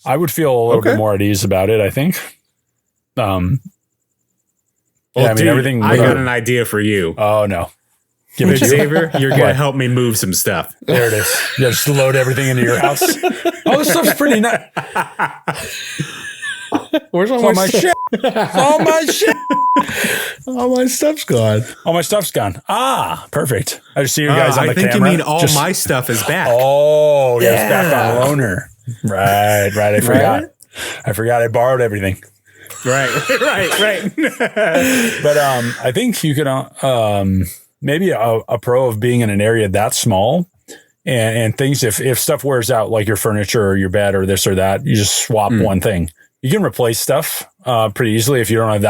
I would feel a little bit more at ease about it, I think. Well, I mean, dude, everything. I got an idea for you. Oh, no. Give it to Xavier, you're going to help me move some stuff. There it is. Yeah, just load everything into your house. All this stuff's pretty nice. Where's all my shit? All my shit. All my stuff's gone. All my stuff's gone. Ah, perfect. I just see you guys on the camera. I think you mean all my stuff is back. Oh, yeah, it's back on loaner. Right. I forgot. Right? I forgot I borrowed everything. Right. But I think you could maybe a pro of being in an area that small and things, if stuff wears out, like your furniture or your bed or this or that, you just swap one thing. You can replace stuff pretty easily if you don't have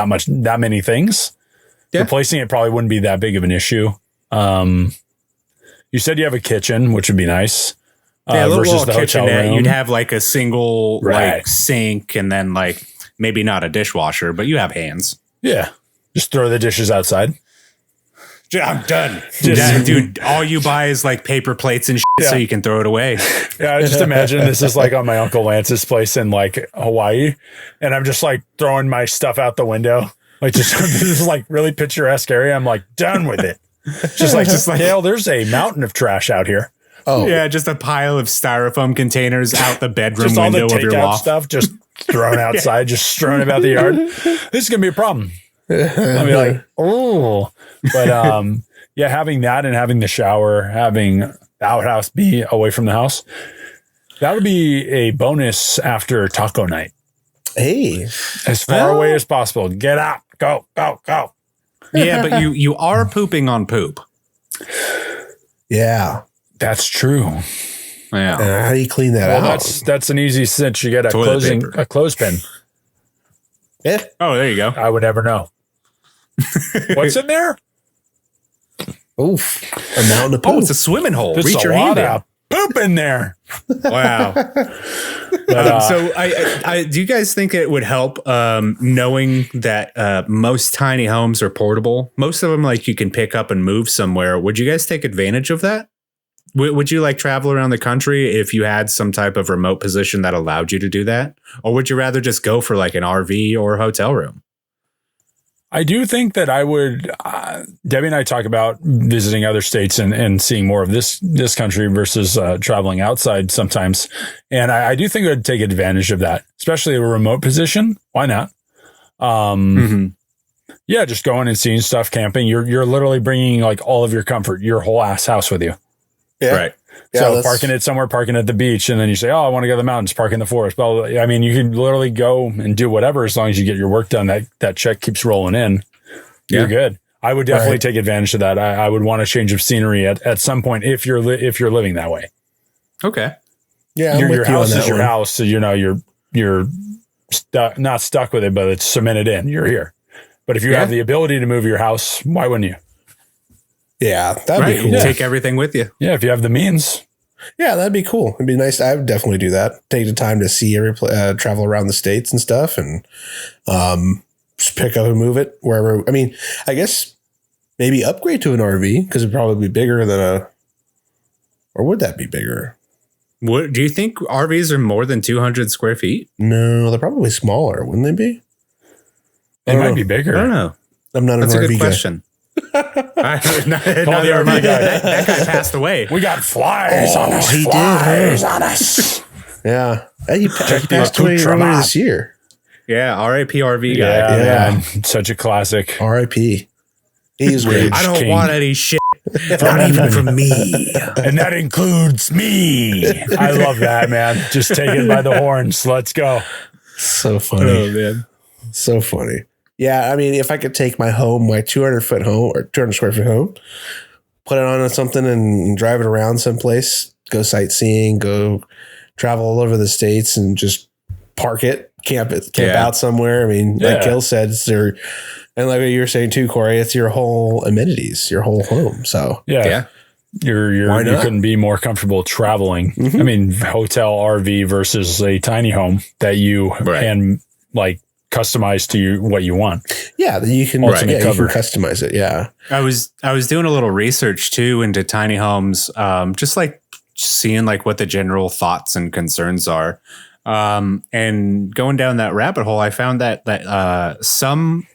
that many things. Yeah. Replacing it probably wouldn't be that big of an issue. You said you have a kitchen, which would be nice. Yeah, versus the hotel room. You'd have like a single like sink and then like maybe not a dishwasher, but you have hands. Yeah. Just throw the dishes outside. I'm done. Dude, all you buy is like paper plates and shit so you can throw it away. Yeah, I just imagine this is like on my Uncle Lance's place in like Hawaii. And I'm just like throwing my stuff out the window. Like just this is like really picturesque area. I'm like done with it. Just like Cale, there's a mountain of trash out here. Oh yeah, just a pile of styrofoam containers out the bedroom just window all the of your loft. Stuff just thrown outside, just strewn about the yard. This is gonna be a problem. I'll be like, oh, but yeah, having that and having the shower, having the outhouse be away from the house, that would be a bonus after taco night. Hey, as far away as possible. Get out, go. Yeah, but you are pooping on poop. Yeah. That's true. Yeah. How do you clean that out? That's an easy cinch. You get a clothespin. Yeah. Oh, there you go. I would never know. What's in there? Oof. A mountain of poop. Oh, it's a swimming hole. There's Reach your hand in. Poop in there. Wow. But, so I do you guys think it would help knowing that most tiny homes are portable? Most of them like you can pick up and move somewhere. Would you guys take advantage of that? Would you like travel around the country if you had some type of remote position that allowed you to do that? Or would you rather just go for like an RV or a hotel room? I do think that I would, Debbie and I talk about visiting other states and seeing more of this country versus traveling outside sometimes. And I do think I would take advantage of that, especially a remote position. Why not? Yeah, just going and seeing stuff, camping. You're literally bringing like all of your comfort, your whole ass house with you. Yeah. Right. Yeah, so parking it somewhere, parking at the beach, and then you say, oh, I want to go to the mountains, park in the forest. Well, I mean, you can literally go and do whatever as long as you get your work done. That check keeps rolling in. You're good. I would definitely take advantage of that. I would want a change of scenery at some point if you're living that way. Okay. Yeah. Your house is your house. So, you're not stuck with it, but it's cemented in. You're here. But if you have the ability to move your house, why wouldn't you? Yeah, that'd be cool. You take everything with you. Yeah, if you have the means. Yeah, that'd be cool. It'd be nice. I would definitely do that. Take the time to see travel around the states and stuff, and just pick up and move it wherever. I mean, I guess maybe upgrade to an RV because it'd probably be bigger than or would that be bigger? What do you think RVs are more than 200 square feet? No, they're probably smaller, wouldn't they be? It might be bigger. I don't know. I'm not That's an a RV good guy. question. Call the RV guy. That guy passed away. We got flies on us. He did, Flies on us. Yeah. He passed away accoutrement. earlier this year. Yeah, R.A.P. RV guy. Yeah, Yeah. man. Such a classic. R.I.P. He is great. I don't King. want any shit. Not even from me. And that includes me. I love that, man. Just take it by the horns. Let's go. So funny. Man. So funny. Yeah, I mean, if I could take my home, my 200-foot home or 200 square foot home, put it on something and drive it around someplace, go sightseeing, go travel all over the states and just park it, camp out somewhere. I mean, like Cale said, it's their, and like what you were saying too, Corey, it's your whole amenities, your whole home. So yeah. You couldn't be more comfortable traveling. I mean, hotel RV versus a tiny home that you can like customize to what you want. Yeah, you can, you can customize it. Yeah. I was doing a little research too into tiny homes, just like seeing like what the general thoughts and concerns are. And going down that rabbit hole, I found that some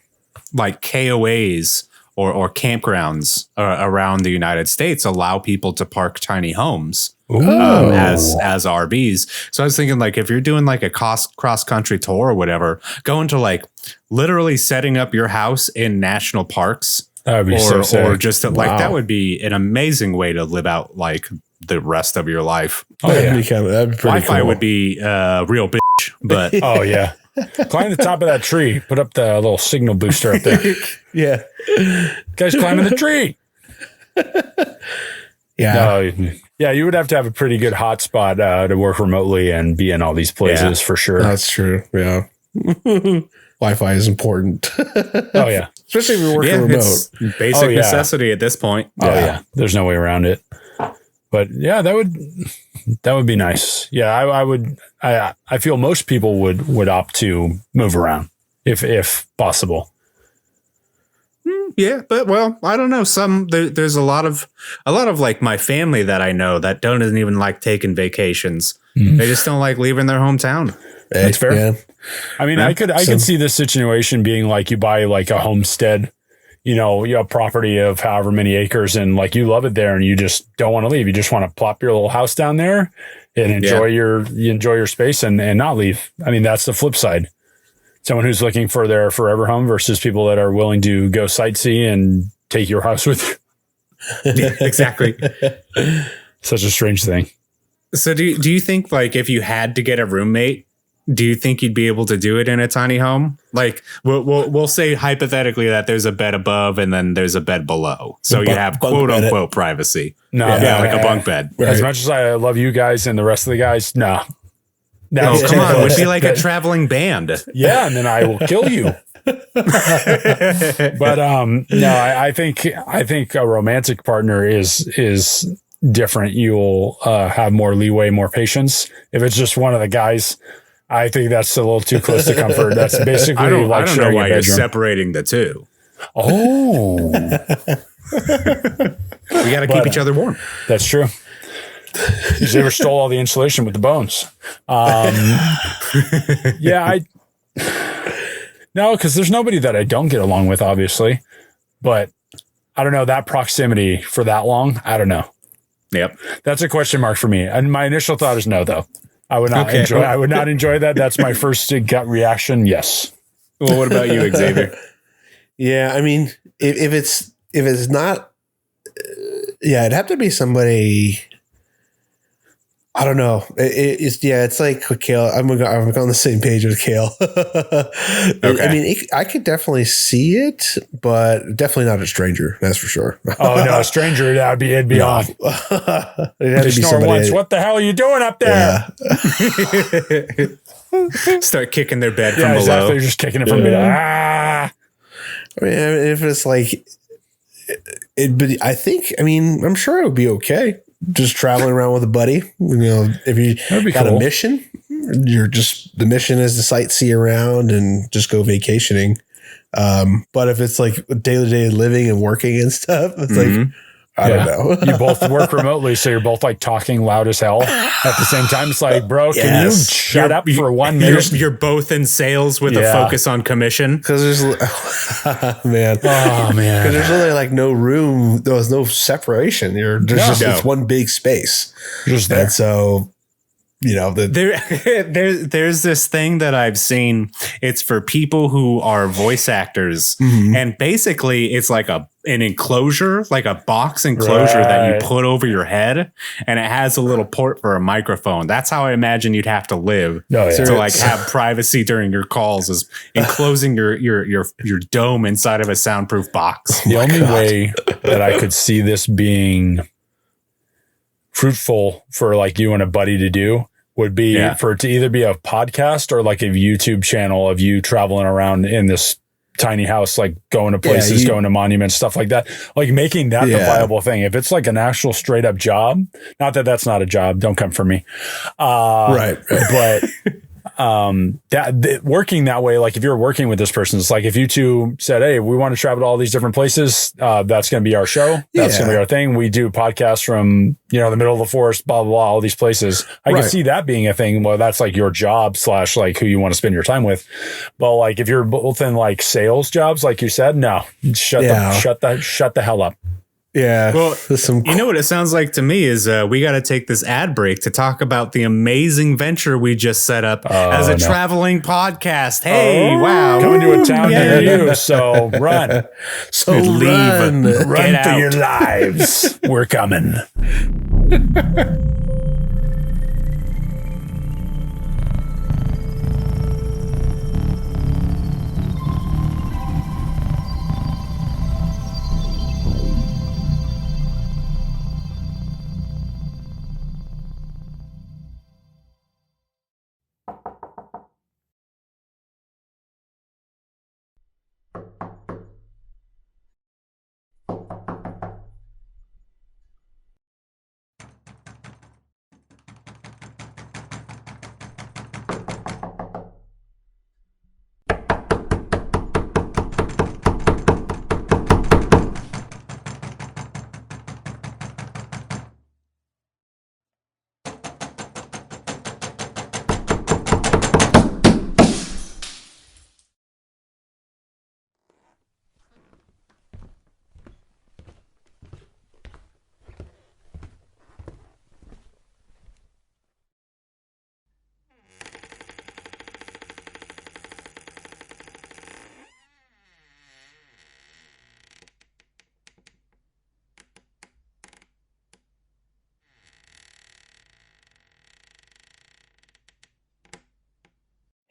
like KOAs or campgrounds around the United States allow people to park tiny homes as RVs. So I was thinking, like, if you're doing like a cross country tour or whatever, going to like literally setting up your house in national parks, that would be so sick. Or just like that would be an amazing way to live out like the rest of your life. That'd be pretty Wi-Fi cool. would be real bitch, but Oh yeah. Climb the top of that tree. Put up the little signal booster up there. Yeah. Guys climbing the tree. Yeah. Yeah, you would have to have a pretty good hotspot to work remotely and be in all these places for sure. That's true. Yeah. Wi-Fi is important. Oh yeah. Especially if you're working remote. it's basic necessity at this point. Oh yeah. There's no way around it. But yeah, that would be nice. Yeah, I feel most people would opt to move around if possible. Yeah, but well, I don't know. There's a lot of like my family that I know that don't even like taking vacations. They just don't like leaving their hometown. That's fair. Yeah. I mean, I could see this situation being like you buy like a homestead, you have property of however many acres and like you love it there and you just don't want to leave. You just want to plop your little house down there and enjoy your space and not leave. I mean, that's the flip side. Someone who's looking for their forever home versus people that are willing to go sightsee and take your house with you. Yeah, exactly. Such a strange thing. So do you think like if you had to get a roommate, do you think you'd be able to do it in a tiny home? Like we'll say hypothetically that there's a bed above and then there's a bed below. So you have quote unquote privacy. No, like a bunk bed. Right. As much as I love you guys and the rest of the guys, no. Oh, come on. It would be like a traveling band. Yeah, and then I will kill you. But no, I think a romantic partner is different. You'll have more leeway, more patience. If it's just one of the guys, I think that's a little too close to comfort. That's basically I don't know sharing why a you're bedroom. separating the two. Oh, We got to keep each other warm. that's true. Xavier stole all the insulation with the bones. No, because there's nobody that I don't get along with, obviously. But I don't know, that proximity for that long, I don't know. Yep. That's a question mark for me. And my initial thought is no, though. I would not enjoy that. That's my first gut reaction. Yes. Well, what about you, Xavier? Yeah, I mean, if it's not, it'd have to be somebody. I don't know. It's like with Cale. I'm on the same page with Cale. Okay. I mean, I could definitely see it, but definitely not a stranger. That's for sure. Oh no, a stranger, it'd be on. It'd have to be Snore somebody. once. What the hell are you doing up there? Yeah. Start kicking their bed from below. Exactly. You're just kicking it from below. Ah. I mean, if it's like, I'm sure it would be okay. Just traveling around with a buddy, if you got a mission, the mission is to sightsee around and just go vacationing. But if it's like day-to-day living and working and stuff, it's like, I don't know. You both work remotely, so you're both like talking loud as hell at the same time. It's like, bro, can you shut up for 1 minute? You're both in sales with a focus on commission. Because there's, man. Oh, man. Because there's really like no room. There was no separation. It's one big space. Just there. And so, you know, there's this thing that I've seen. It's for people who are voice actors, and basically it's like an enclosure, like a box enclosure that you put over your head, and it has a little port for a microphone. That's how I imagine you'd have to live to like have privacy during your calls, is enclosing your dome inside of a soundproof box. The only way that I could see this being fruitful for like you and a buddy to do would be for it to either be a podcast or like a YouTube channel of you traveling around in this tiny house, like going to places, going to monuments, stuff like that, like making that the viable thing. If it's like an actual straight up job, not that that's not a job, don't come for me. But working that way, like if you're working with this person, it's like if you two said, hey, we want to travel to all these different places, that's going to be our show. That's going to be our thing. We do podcasts from, you know, the middle of the forest, blah, blah, blah, all these places. I can see that being a thing. Well, that's like your job / like who you want to spend your time with. But like if you're both in like sales jobs, like you said, no, shut the hell up. Yeah. Well, you know what it sounds like to me is we got to take this ad break to talk about the amazing venture we just set up as a traveling podcast. Hey, wow. Coming to a town near you. So run. So run for your lives. We're coming.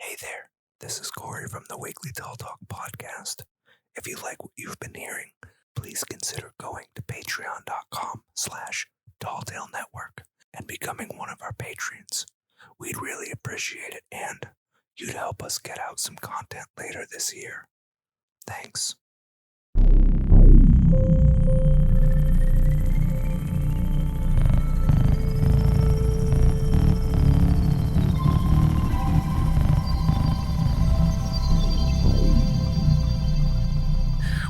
Hey there, this is Corey from the Weekly Tall Talk podcast. If you like what you've been hearing, please consider going to patreon.com/TallTaleNetwork and becoming one of our patrons. We'd really appreciate it, and you'd help us get out some content later this year. Thanks.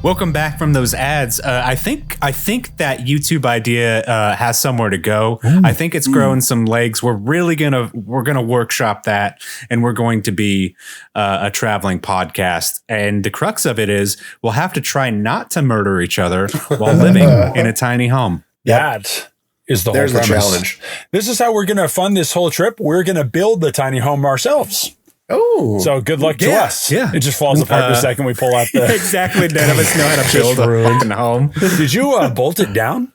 Welcome back from those ads. I think that YouTube idea has somewhere to go. I think it's growing some legs. We're gonna workshop that, and we're going to be a traveling podcast. And the crux of it is we'll have to try not to murder each other while living in a tiny home. That is the whole premise. challenge. This is how we're going to fund this whole trip. We're going to build the tiny home ourselves. Oh, so good luck to us. Yeah, it just falls apart the second we pull out the exactly. None of us know how to build a fucking home. Did you bolt it down?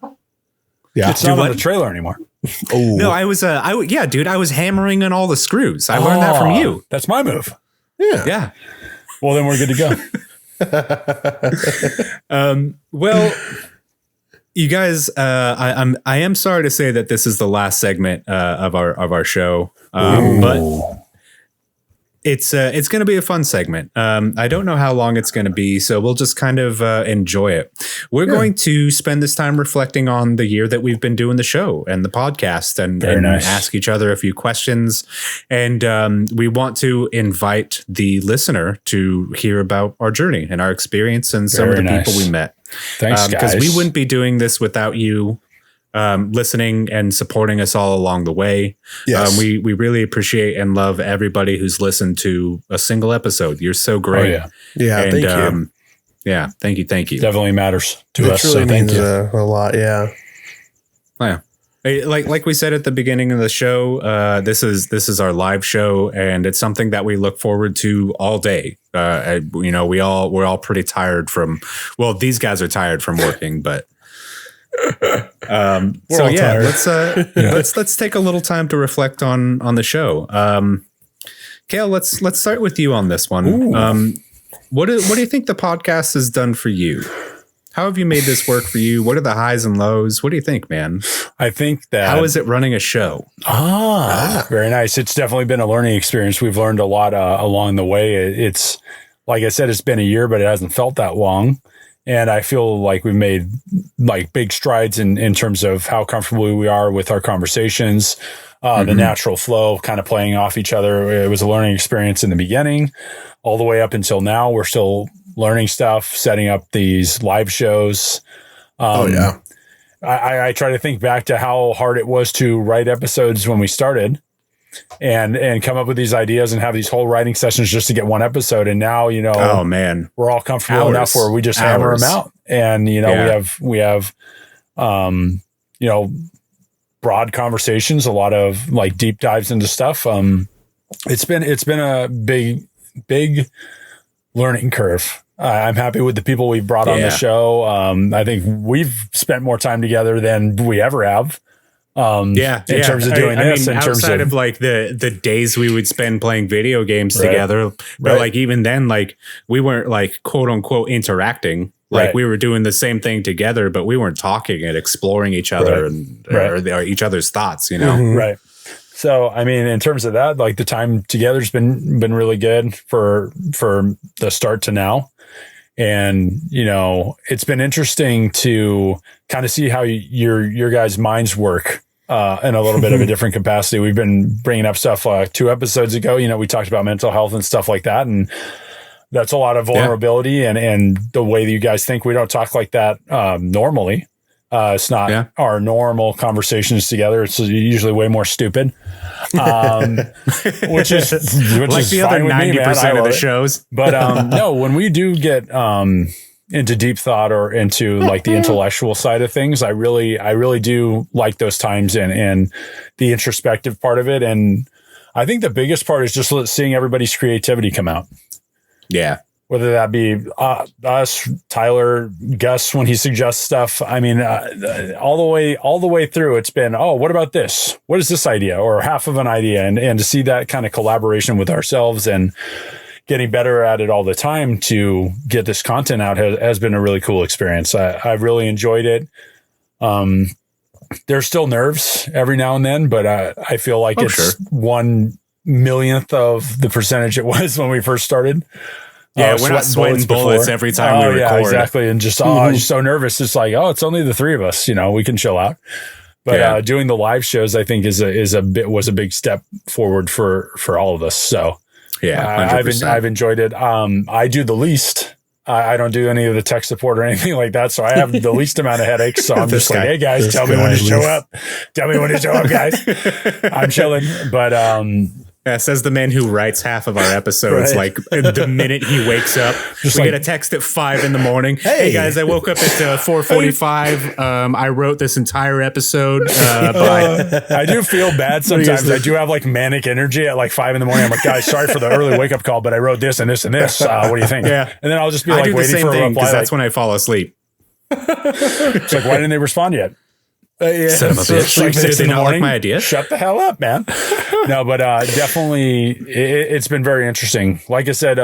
Yeah, it's not on the trailer anymore. Oh no, I was dude. I was hammering on all the screws. I learned that from you. That's my move. Yeah. Well, then we're good to go. Well, you guys, I am sorry to say that this is the last segment of our show, but. it's going to be a fun segment. I don't know how long it's going to be, so we'll just kind of enjoy it. We're going to spend this time reflecting on the year that we've been doing the show and the podcast, and ask each other a few questions. And we want to invite the listener to hear about our journey and our experience and some of the people we met. Thanks, guys. Because we wouldn't be doing this without you listening and supporting us all along the way. Yes. We really appreciate and love everybody who's listened to a single episode. You're so great. Oh, yeah. And, thank you. Yeah. Thank you. Thank you. Definitely matters to us. Really So thank you. a lot. Yeah. Yeah. Like we said at the beginning of the show, this is our live show, and it's something that we look forward to all day. We're all pretty tired from, well, these guys are tired from working, but so yeah, let's take a little time to reflect on the show. Cale, let's start with you on this one. What do you think the podcast has done for you? How have you made this work for you? What are the highs and lows? What do you think, man? I think that... How is it running a show? Very nice. It's definitely been a learning experience. We've learned a lot along the way. It's, like I said, it's been a year, but it hasn't felt that long. And I feel like we've made like big strides in terms of how comfortable we are with our conversations, the natural flow, kind of playing off each other. It was a learning experience in the beginning, all the way up until now. We're still learning stuff, setting up these live shows. I try to think back to how hard it was to write episodes when we started and come up with these ideas and have these whole writing sessions just to get one episode. And now, oh man, we're all comfortable enough where we just hammer them out. And, we have, broad conversations, a lot of like deep dives into stuff. It's been a big learning curve. I'm happy with the people we've brought on the show. I think we've spent more time together than we ever have. In terms of doing this, in terms of like the days we would spend playing video games together, but like even then, like we weren't like quote unquote interacting. Like we were doing the same thing together, but we weren't talking and exploring each other or each other's thoughts. Right. So, I mean, in terms of that, like the time together's been really good for the start to now. And, it's been interesting to kind of see how your guys' minds work in a little bit of a different capacity. We've been bringing up stuff 2 episodes ago. We talked about mental health and stuff like that. And that's a lot of vulnerability and the way that you guys think. We don't talk like that normally. It's not our normal conversations together. It's usually way more stupid, which is like the other 90% of the shows. But no, when we do get into deep thought or into like the intellectual side of things, I really do like those times and the introspective part of it. And I think the biggest part is just seeing everybody's creativity come out. Yeah. Whether that be us, Tyler, Gus, when he suggests stuff. I mean, all the way through, it's been, what about this? What is this idea? Or half of an idea. And to see that kind of collaboration with ourselves and getting better at it all the time to get this content out has been a really cool experience. I've really enjoyed it. There's still nerves every now and then, but I feel like it's 1/1,000,000th of the percentage it was when we first started. Yeah, we're not sweating bullets every time we record. Yeah, exactly. And just just so nervous. It's like, it's only the 3 of us. We can chill out. But doing the live shows, I think, was a big step forward for all of us. So I've enjoyed it. I do the least. I don't do any of the tech support or anything like that. So I have the least amount of headaches. So I'm just like, hey guys, tell me when to show up. Tell me when to show up, guys. I'm chilling. But yeah, says the man who writes half of our episodes. Like the minute he wakes up, we get a text at 5 a.m. Hey guys, I woke up at 4:45. I wrote this entire episode. But I do feel bad sometimes. I do have like manic energy at like 5 a.m. I'm like, guys, sorry for the early wake up call, but I wrote this and this and this. What do you think? Yeah, and then I'll just be like waiting for a reply. Because that's when I fall asleep. It's like, why didn't they respond yet? Son of a bitch. Like 6 in the morning. Like my idea. Shut the hell up, man. No, but definitely it's been very interesting. Like I said,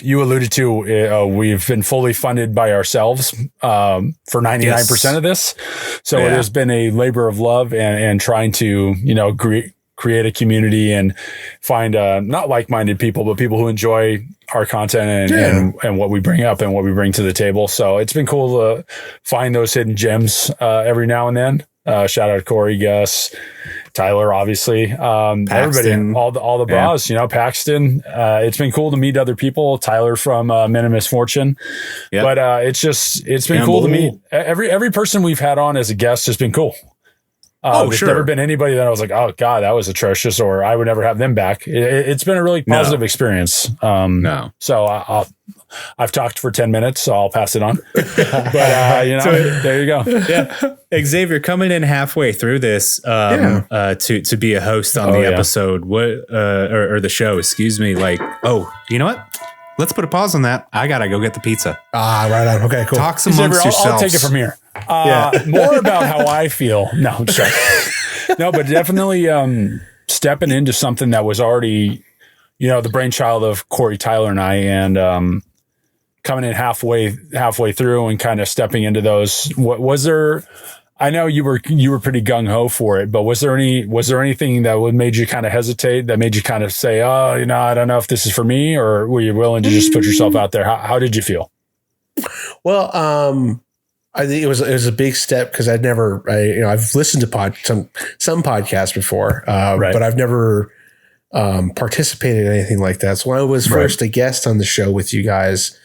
you alluded to, we've been fully funded by ourselves for 99% of this. So it has been a labor of love and trying to, create a community and find not like-minded people, but people who enjoy our content and what we bring up and what we bring to the table. So it's been cool to find those hidden gems every now and then. Shout out to Corey, Gus, Tyler, obviously, everybody, all the bros, Paxton. It's been cool to meet other people. Tyler from Men of Misfortune, but it's been cool to meet every person we've had on as a guest has been cool. There's never been anybody that I was like, oh God, that was atrocious, or I would never have them back. It's been a really positive experience. So I've talked for 10 minutes, so I'll pass it on. But there you go. Yeah, Xavier, coming in halfway through this to be a host on the episode, or the show, excuse me. Like, you know what? Let's put a pause on that. I gotta go get the pizza. Right on. Okay, cool. Talk amongst yourselves. I'll take it from here. More about how I feel. No, I'm sorry. No, but definitely stepping into something that was already, the brainchild of Corey, Tyler, and I, and coming in halfway through and kind of stepping into those. What was there? I know you were pretty gung ho for it, but was there anything that made you kind of hesitate, that made you kind of say, I don't know if this is for me, or were you willing to just put yourself out there? How did you feel? Well, I think it was a big step because I've listened to some podcasts before, but I've never participated in anything like that. So when I was first a guest on the show with you guys,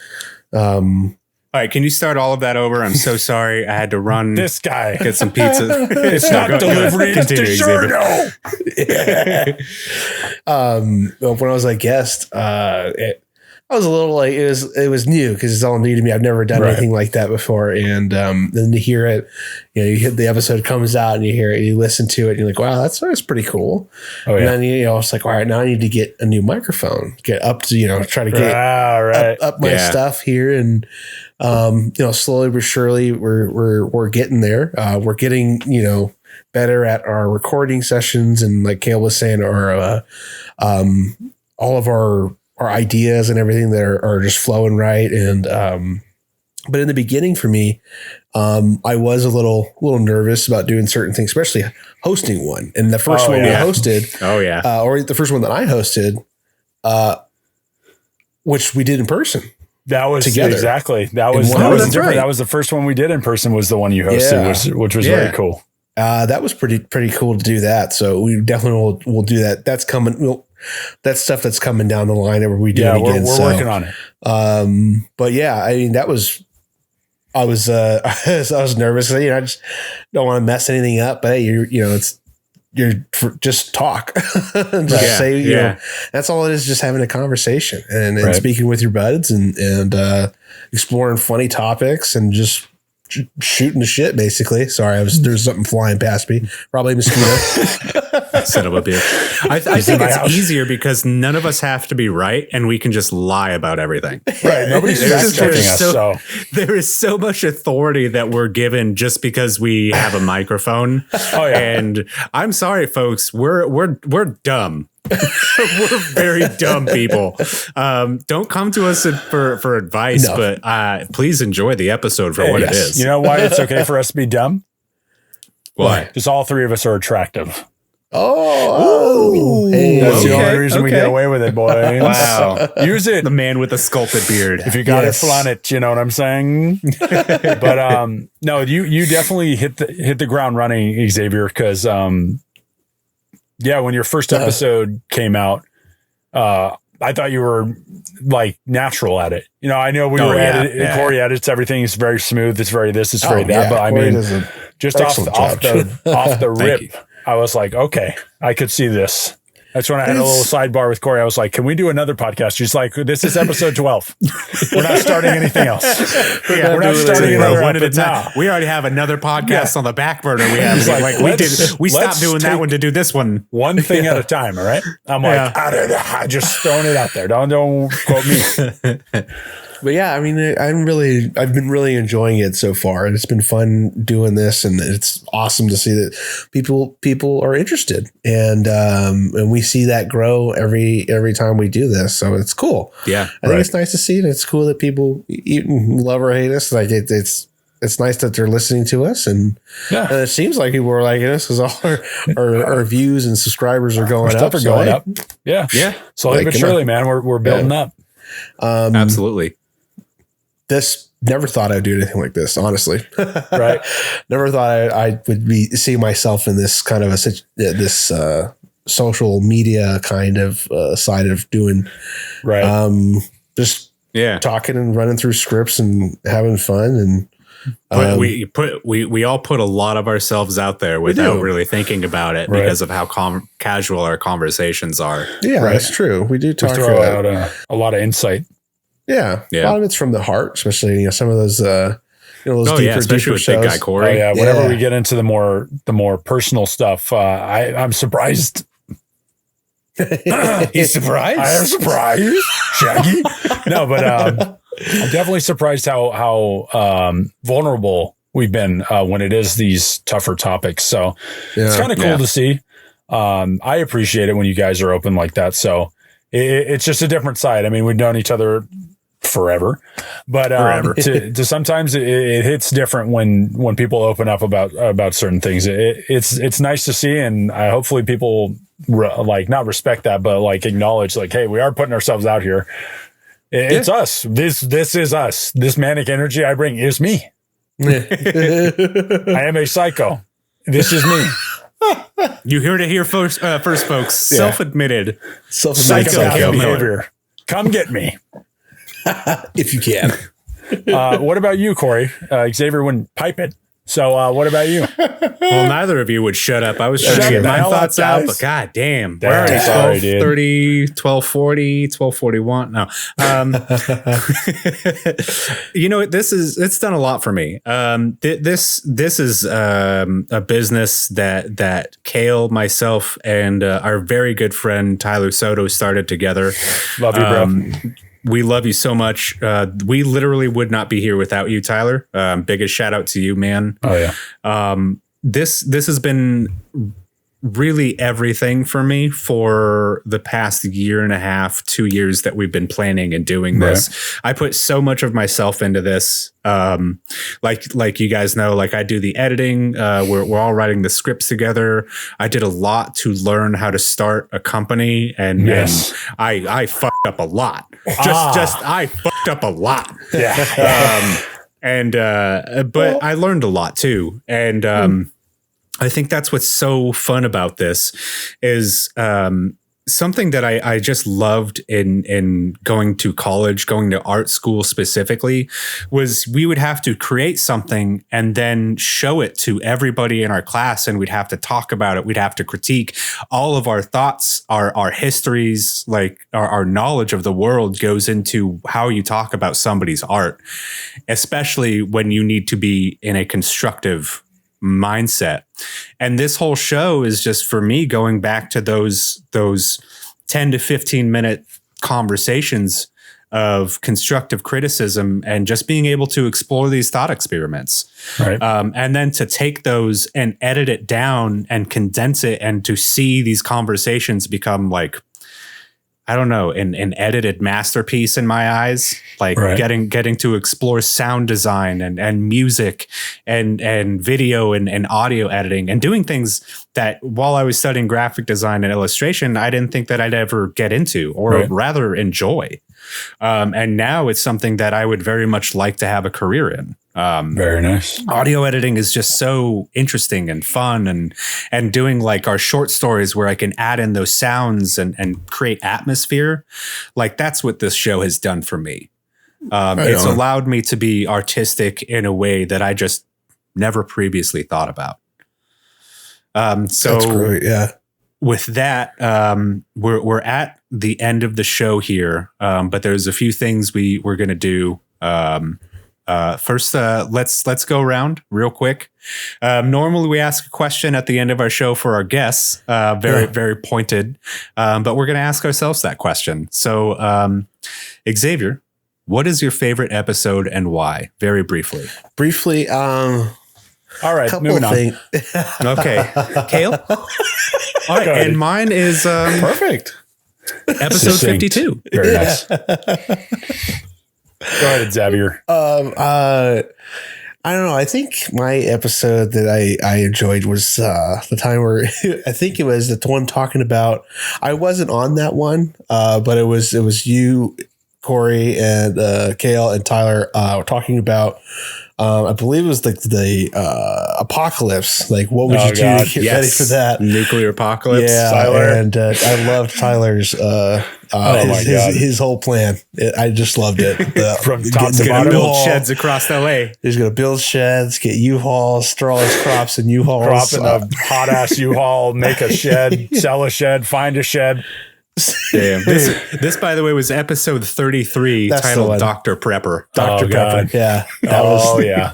all right, can you start all of that over? I'm so sorry. I had to run. This guy. Get some pizza. It's not delivery. It's DiGiorno. When I was a guest, I was a little like, it was new because it's all new to me. I've never done anything like that before. And then to hear it, you hit the episode comes out and you hear it, you listen to it and you're like, wow, that's pretty cool. And then, it's like, all right, now I need to get a new microphone, get up to, try to get up my stuff here. And, slowly but surely we're getting there. We're getting, better at our recording sessions. And like Cale was saying, our all of our ideas and everything that are just flowing right. And, but in the beginning for me, I was a little nervous about doing certain things, especially hosting one. And the first one we hosted, or the first one that I hosted, which we did in person. That was together. Exactly. That was different. Right. That was the first one we did in person, was the one you hosted, which was very cool. That was pretty cool to do that. So we definitely will do that. That's coming. That's stuff that's coming down the line where we do it again. We're working on it. But yeah, I mean, I was nervous. I just don't want to mess anything up, but hey, just talk, just say, that's all it is. Just having a conversation and speaking with your buds and exploring funny topics and just shooting the shit, basically. Sorry, there's something flying past me. Probably a mosquito. Son of a bitch. I think it's easier because none of us have to be right, and we can just lie about everything. Right. Nobody's fact-checking us. So there is so much authority that we're given just because we have a microphone. And I'm sorry, folks. We're dumb. We're very dumb people. Don't come to us for advice, but please enjoy the episode for what it is. You know why it's okay for us to be dumb? Why? Because all three of us are attractive. Hey, that's the only reason we get away with it, boys. Wow. Use it. The man with the sculpted beard. If you got it, flaunt it. You know what I'm saying? But no, you definitely hit the ground running, Xavier, because when your first episode came out, I thought you were like natural at it. I know we were Corey edits everything. It's very smooth. It's very this. It's very that. But Corey, I mean, just off the rip, I was like, okay, I could see this. That's when I had a little sidebar with Corey. I was like, can we do another podcast? She's like, this is episode 12. We're not starting anything else. We're not starting another one at a time. We already have another podcast on the back burner. We have we stopped doing that one to do this one. One thing at a time. All right. I'm like, just throwing it out there. Don't quote me. But yeah, I mean, I've been really enjoying it so far, and it's been fun doing this, and it's awesome to see that people are interested, and we see that grow every time we do this. So it's cool. Yeah, I think it's nice to see it. It's cool that people love or hate us. Like it's it's nice that they're listening to us, and it seems like people are liking us because all our views and subscribers are going up. Up. Yeah. Slowly but surely, man, we're building up. Absolutely. This never thought I'd do anything like this, honestly. Right. Never thought I would see myself in this kind of this social media kind of side of doing. Right. Just talking and running through scripts and having fun, and we all put a lot of ourselves out there without really thinking about it because of how casual our conversations are. Yeah, that's true. We do talk about a lot of insight. Yeah. A lot of it's from the heart, especially some of those those especially with shows. Big Guy Corey. Whenever we get into the more personal stuff, I'm surprised. He's surprised. I am surprised, Shaggy. No, but I'm definitely surprised how vulnerable we've been when it is these tougher topics. So it's kind of cool to see. I appreciate it when you guys are open like that. So it's just a different side. I mean, we've known each other forever, but to sometimes it hits different when people open up about certain things. It's nice to see, and hopefully people not respect that, but acknowledge hey, we are putting ourselves out here. It's us. This is us. This manic energy I bring is me. I am a psycho. This is me. You heard it here first, folks. Self-admitted psycho behavior. Come get me. If you can. What about you, Corey? Xavier wouldn't pipe it. So what about you? Well, neither of you would shut up. I was trying to get my thoughts out, but god damn. We're already 12:30, 12:40, 12:41. No. It's done a lot for me. This is a business that Cale, myself, and our very good friend Tyler Soto started together. Love you, bro. We love you so much. We literally would not be here without you, Tyler. Biggest shout out to you, man. Oh yeah. This has been really everything for me for the past year and a half, 2 years that we've been planning and doing this. I put so much of myself into this. Like you guys know, I do the editing. We're all writing the scripts together. I did a lot to learn how to start a company, and I fucked up a lot. I fucked up a lot. Yeah. But I learned a lot too, and I think that's what's so fun about this is something that I just loved in going to college, going to art school specifically, was we would have to create something and then show it to everybody in our class, and we'd have to talk about it. We'd have to critique all of our thoughts, our histories, our knowledge of the world goes into how you talk about somebody's art, especially when you need to be in a constructive mindset. And this whole show is just for me going back to those 10 to 15 minute conversations of constructive criticism and just being able to explore these thought experiments. Right. And then to take those and edit it down and condense it, and to see these conversations become I don't know, an edited masterpiece in my eyes, getting to explore sound design and music and video and audio editing, and doing things that while I was studying graphic design and illustration, I didn't think that I'd ever get into or rather enjoy. And now it's something that I would very much like to have a career in. Very nice. Audio editing is just so interesting and fun, and doing our short stories where I can add in those sounds and create atmosphere. That's what this show has done for me. It's allowed me to be artistic in a way that I just never previously thought about. So that's great. Yeah. With that, we're at the end of the show here, but there's a few things we're going to do. First, let's go around real quick. Normally we ask a question at the end of our show for our guests, very pointed, but we're going to ask ourselves that question. So, Xavier, what is your favorite episode and why? Very briefly. All right, moving on. Okay, Cale. All right, and mine is perfect. Episode 52. Very nice. Go ahead, Xavier. I don't know. I think my episode that I enjoyed was the time where I think it was the one talking about. I wasn't on that one, but it was you, Corey, and Cale and Tyler talking about. I believe it was the apocalypse. Like, what would you do to get ready for that? Nuclear apocalypse. Yeah, Tyler. and I loved Tyler's his whole plan. I just loved it. From top to Gonna bottom. build sheds across LA. He's going to build sheds, get U-Hauls, store all his crops in U-Hauls. Crop in a hot ass U-Haul, make a shed, sell a shed, find a shed. Damn. This, by the way, was episode 33, That's the titled one. Dr. Prepper. Dr. Pepper. Yeah. Yeah.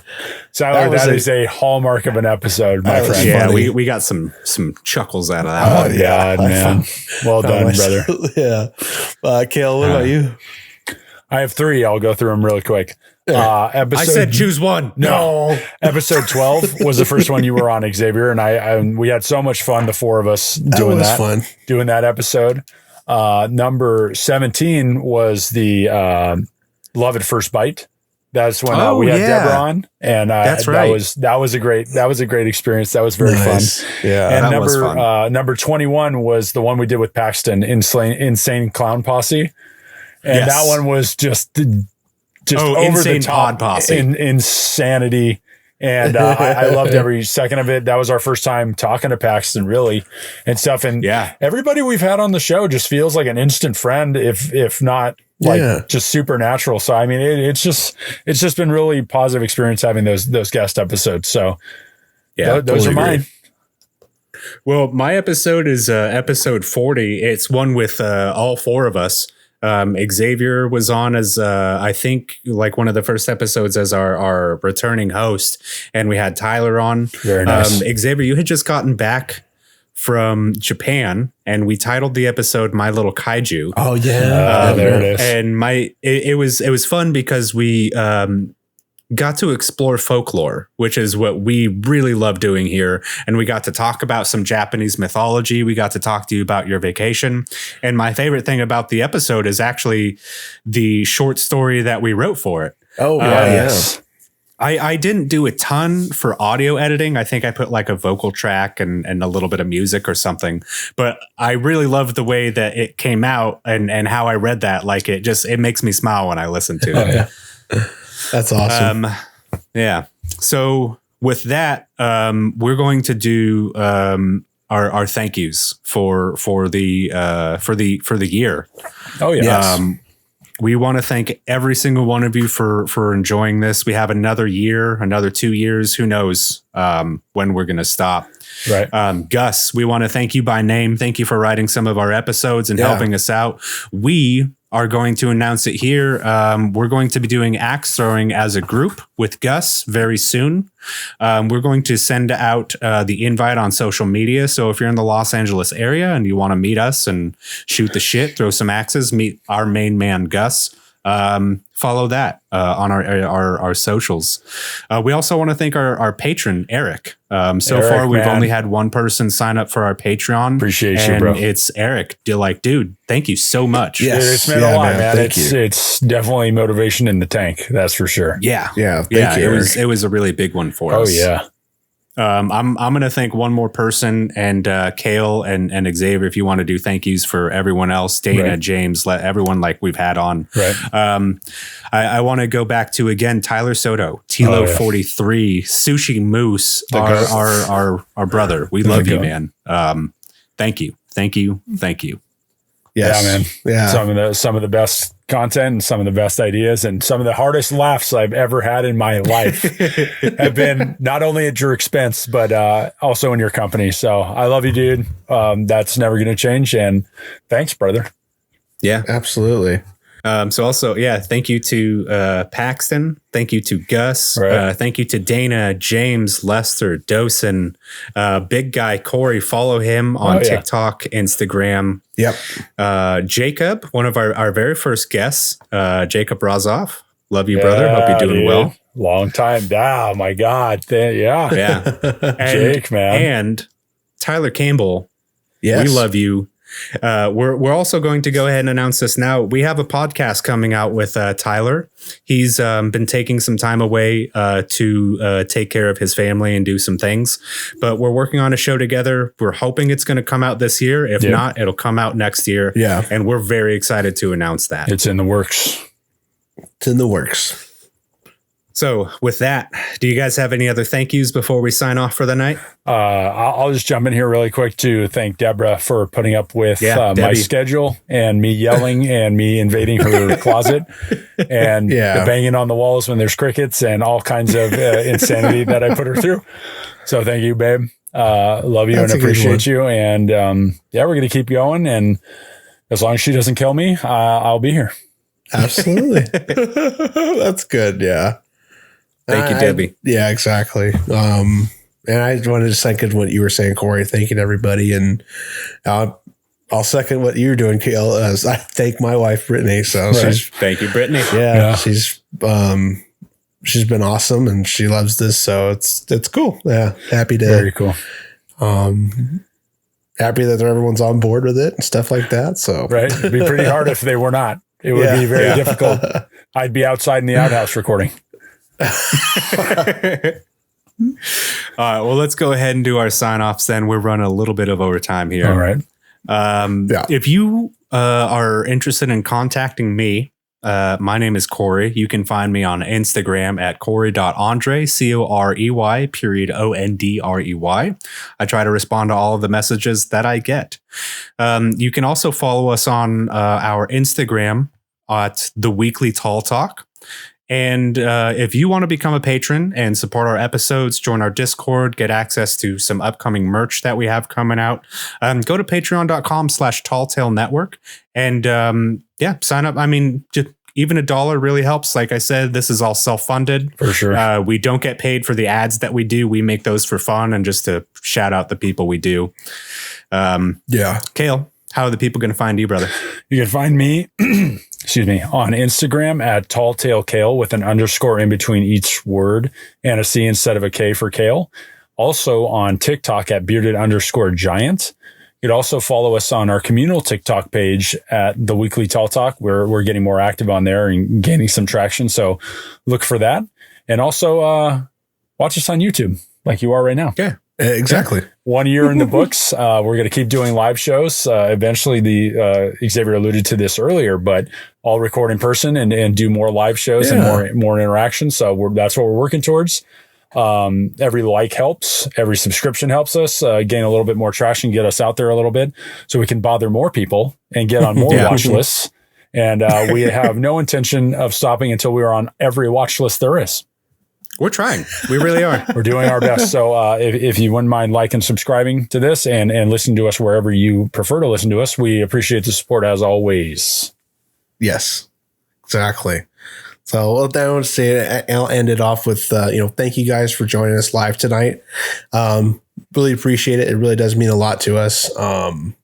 Tyler, that is a hallmark of an episode, my was friend. Yeah, funny. we got some chuckles out of that. Oh, God, man. Well done, brother. Yeah. Cale, what about you? I have 3. I'll go through them really quick. Episode, I said choose one. No. Episode 12 was the first one you were on, Xavier, and we had so much fun, the 4 of us doing was that. Fun. Doing that episode. Number 17 was the Love at First Bite. That's when we had Deborah on, and That's right. That was a great experience. That was very fun. Yeah, And that was fun. number 21 was the one we did with Paxton, Insane Clown Posse, and that one was just over Insane the top Pod Posse. insanity. And I loved every second of it. That was our first time talking to Paxton, really, and stuff. And everybody we've had on the show just feels like an instant friend, if not like just supernatural. So I mean, it's just been really positive experience having those guest episodes. So those are mine. Well, my episode is episode 40. It's one with all 4 of us. Xavier was on as I think like one of the first episodes as our returning host, and we had Tyler on. Very nice. Xavier, you had just gotten back from Japan, and we titled the episode "My Little Kaiju." Oh yeah, there it is. And it was fun because we got to explore folklore, which is what we really love doing here. And we got to talk about some Japanese mythology. We got to talk to you about your vacation. And my favorite thing about the episode is actually the short story that we wrote for it. Oh, yes. I didn't do a ton for audio editing. I think I put like a vocal track and a little bit of music or something. But I really loved the way that it came out and how I read that. Like it makes me smile when I listen to it. Yeah. That's awesome. Yeah. So with that, we're going to do our thank yous for the year. Oh yeah. Yes. We want to thank every single one of you for enjoying this. We have another year, another 2 years. Who knows when we're going to stop. Right. Gus, we want to thank you by name. Thank you for writing some of our episodes and helping us out. We are going to announce it here. We're going to be doing axe throwing as a group with Gus very soon. We're going to send out the invite on social media. So if you're in the Los Angeles area and you want to meet us and shoot the shit, throw some axes, meet our main man, Gus, follow that on our socials. We also want to thank our patron, Eric. So Eric, far, we've man. only had one person sign up for our Patreon. Appreciate and you, bro. It's Eric. Dude, thank you so much. Yes. It's meant a lot, man. Thank you. It's definitely motivation in the tank. That's for sure. Yeah. Thank you, It was a really big one for us. Oh yeah. I'm going to thank one more person, and Cale and Xavier, if you want to do thank yous for everyone else, Dana, Right. James, everyone like we've had on. Right. I want to go back to again Tyler Soto, Tilo 43, Sushi Moose, our brother. We love you, man. Thank you. Yes. Yeah, man. Yeah. Some of the best content and some of the best ideas and some of the hardest laughs I've ever had in my life have been not only at your expense, but also in your company. So I love you, dude. That's never going to change. And thanks, brother. Yeah. Absolutely. So also, thank you to Paxton. Thank you to Gus. Right. Thank you to Dana, James, Lester, Dosen, big guy Corey. Follow him on TikTok, Instagram. Yep. Jacob, one of our very first guests, Jacob Rozoff. Love you, brother. Hope you're doing well. Long time. Oh my God. Yeah. Jake, man. And Tyler Campbell. Yes. We love you. We're also going to go ahead and announce this now. We have a podcast coming out with Tyler. He's been taking some time away to take care of his family and do some things, but we're working on a show together. We're hoping it's going to come out this year. If not, it'll come out next year. Yeah. And we're very excited to announce that. It's in the works. It's in the works. So with that, do you guys have any other thank yous before we sign off for the night? I'll just jump in here really quick to thank Deborah for putting up with my schedule and me yelling and me invading her closet and the banging on the walls when there's crickets and all kinds of insanity that I put her through. So thank you, babe. Love you and appreciate you. And we're going to keep going. And as long as she doesn't kill me, I'll be here. Absolutely. That's good. Yeah. Thank you, Debbie. Yeah, exactly. And I wanted to second what you were saying, Corey, thanking everybody. And I'll second what you're doing, Cale, as I thank my wife, Brittany. So thank you, Brittany. Yeah. She's been awesome and she loves this. So it's cool. Yeah. Very cool. Happy that everyone's on board with it and stuff like that. So right. It'd be pretty hard if they were not. It would be very difficult. I'd be outside in the outhouse recording. All right, well, let's go ahead and do our sign-offs then. We're running a little bit of overtime here. All right. If you are interested in contacting me, my name is Corey. You can find me on Instagram at corey.andre, Corey.Ondrey. I try to respond to all of the messages that I get. You can also follow us on our Instagram at The Weekly Tall Talk. And if you want to become a patron and support our episodes, join our Discord, get access to some upcoming merch that we have coming out, go to patreon.com/talltailnetwork and sign up. I mean, just even $1 really helps. Like I said, this is all self-funded. For sure. We don't get paid for the ads that we do. We make those for fun and just to shout out the people we do. Cale, how are the people going to find you, brother? You can find me, on Instagram at talltailcale with an underscore in between each word and a C instead of a K for Cale. Also on TikTok at bearded_giant. You could also follow us on our communal TikTok page at The Weekly Tall Talk, where we're getting more active on there and gaining some traction. So look for that. And also watch us on YouTube like you are right now. Yeah. Exactly. 1 year in the books. We're going to keep doing live shows. Eventually, Xavier alluded to this earlier, but I'll record in person and do more live shows and more interaction. So that's what we're working towards. Every like helps. Every subscription helps us gain a little bit more traction, get us out there a little bit so we can bother more people and get on more watch lists. And we have no intention of stopping until we are on every watch list there is. We're trying. We really are. We're doing our best. So if you wouldn't mind liking and subscribing to this and listening to us wherever you prefer to listen to us, we appreciate the support as always. Yes, exactly. So I'll end it off with, thank you guys for joining us live tonight. Really appreciate it. It really does mean a lot to us. And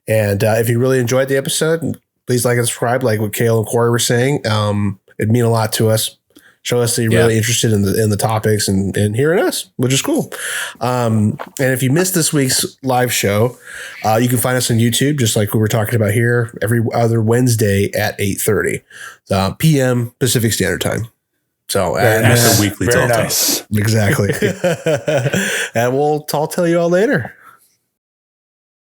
if you really enjoyed the episode, please like and subscribe, like what Cale and Corey were saying. It'd mean a lot to us. Show us that you're really interested in the topics and hearing us, which is cool. And if you missed this week's live show, you can find us on YouTube, just like we were talking about here, every other Wednesday at 8:30 p.m. Pacific Standard Time. So that's a weekly Very Tall nice. Talk. Exactly. And we'll tell you all later.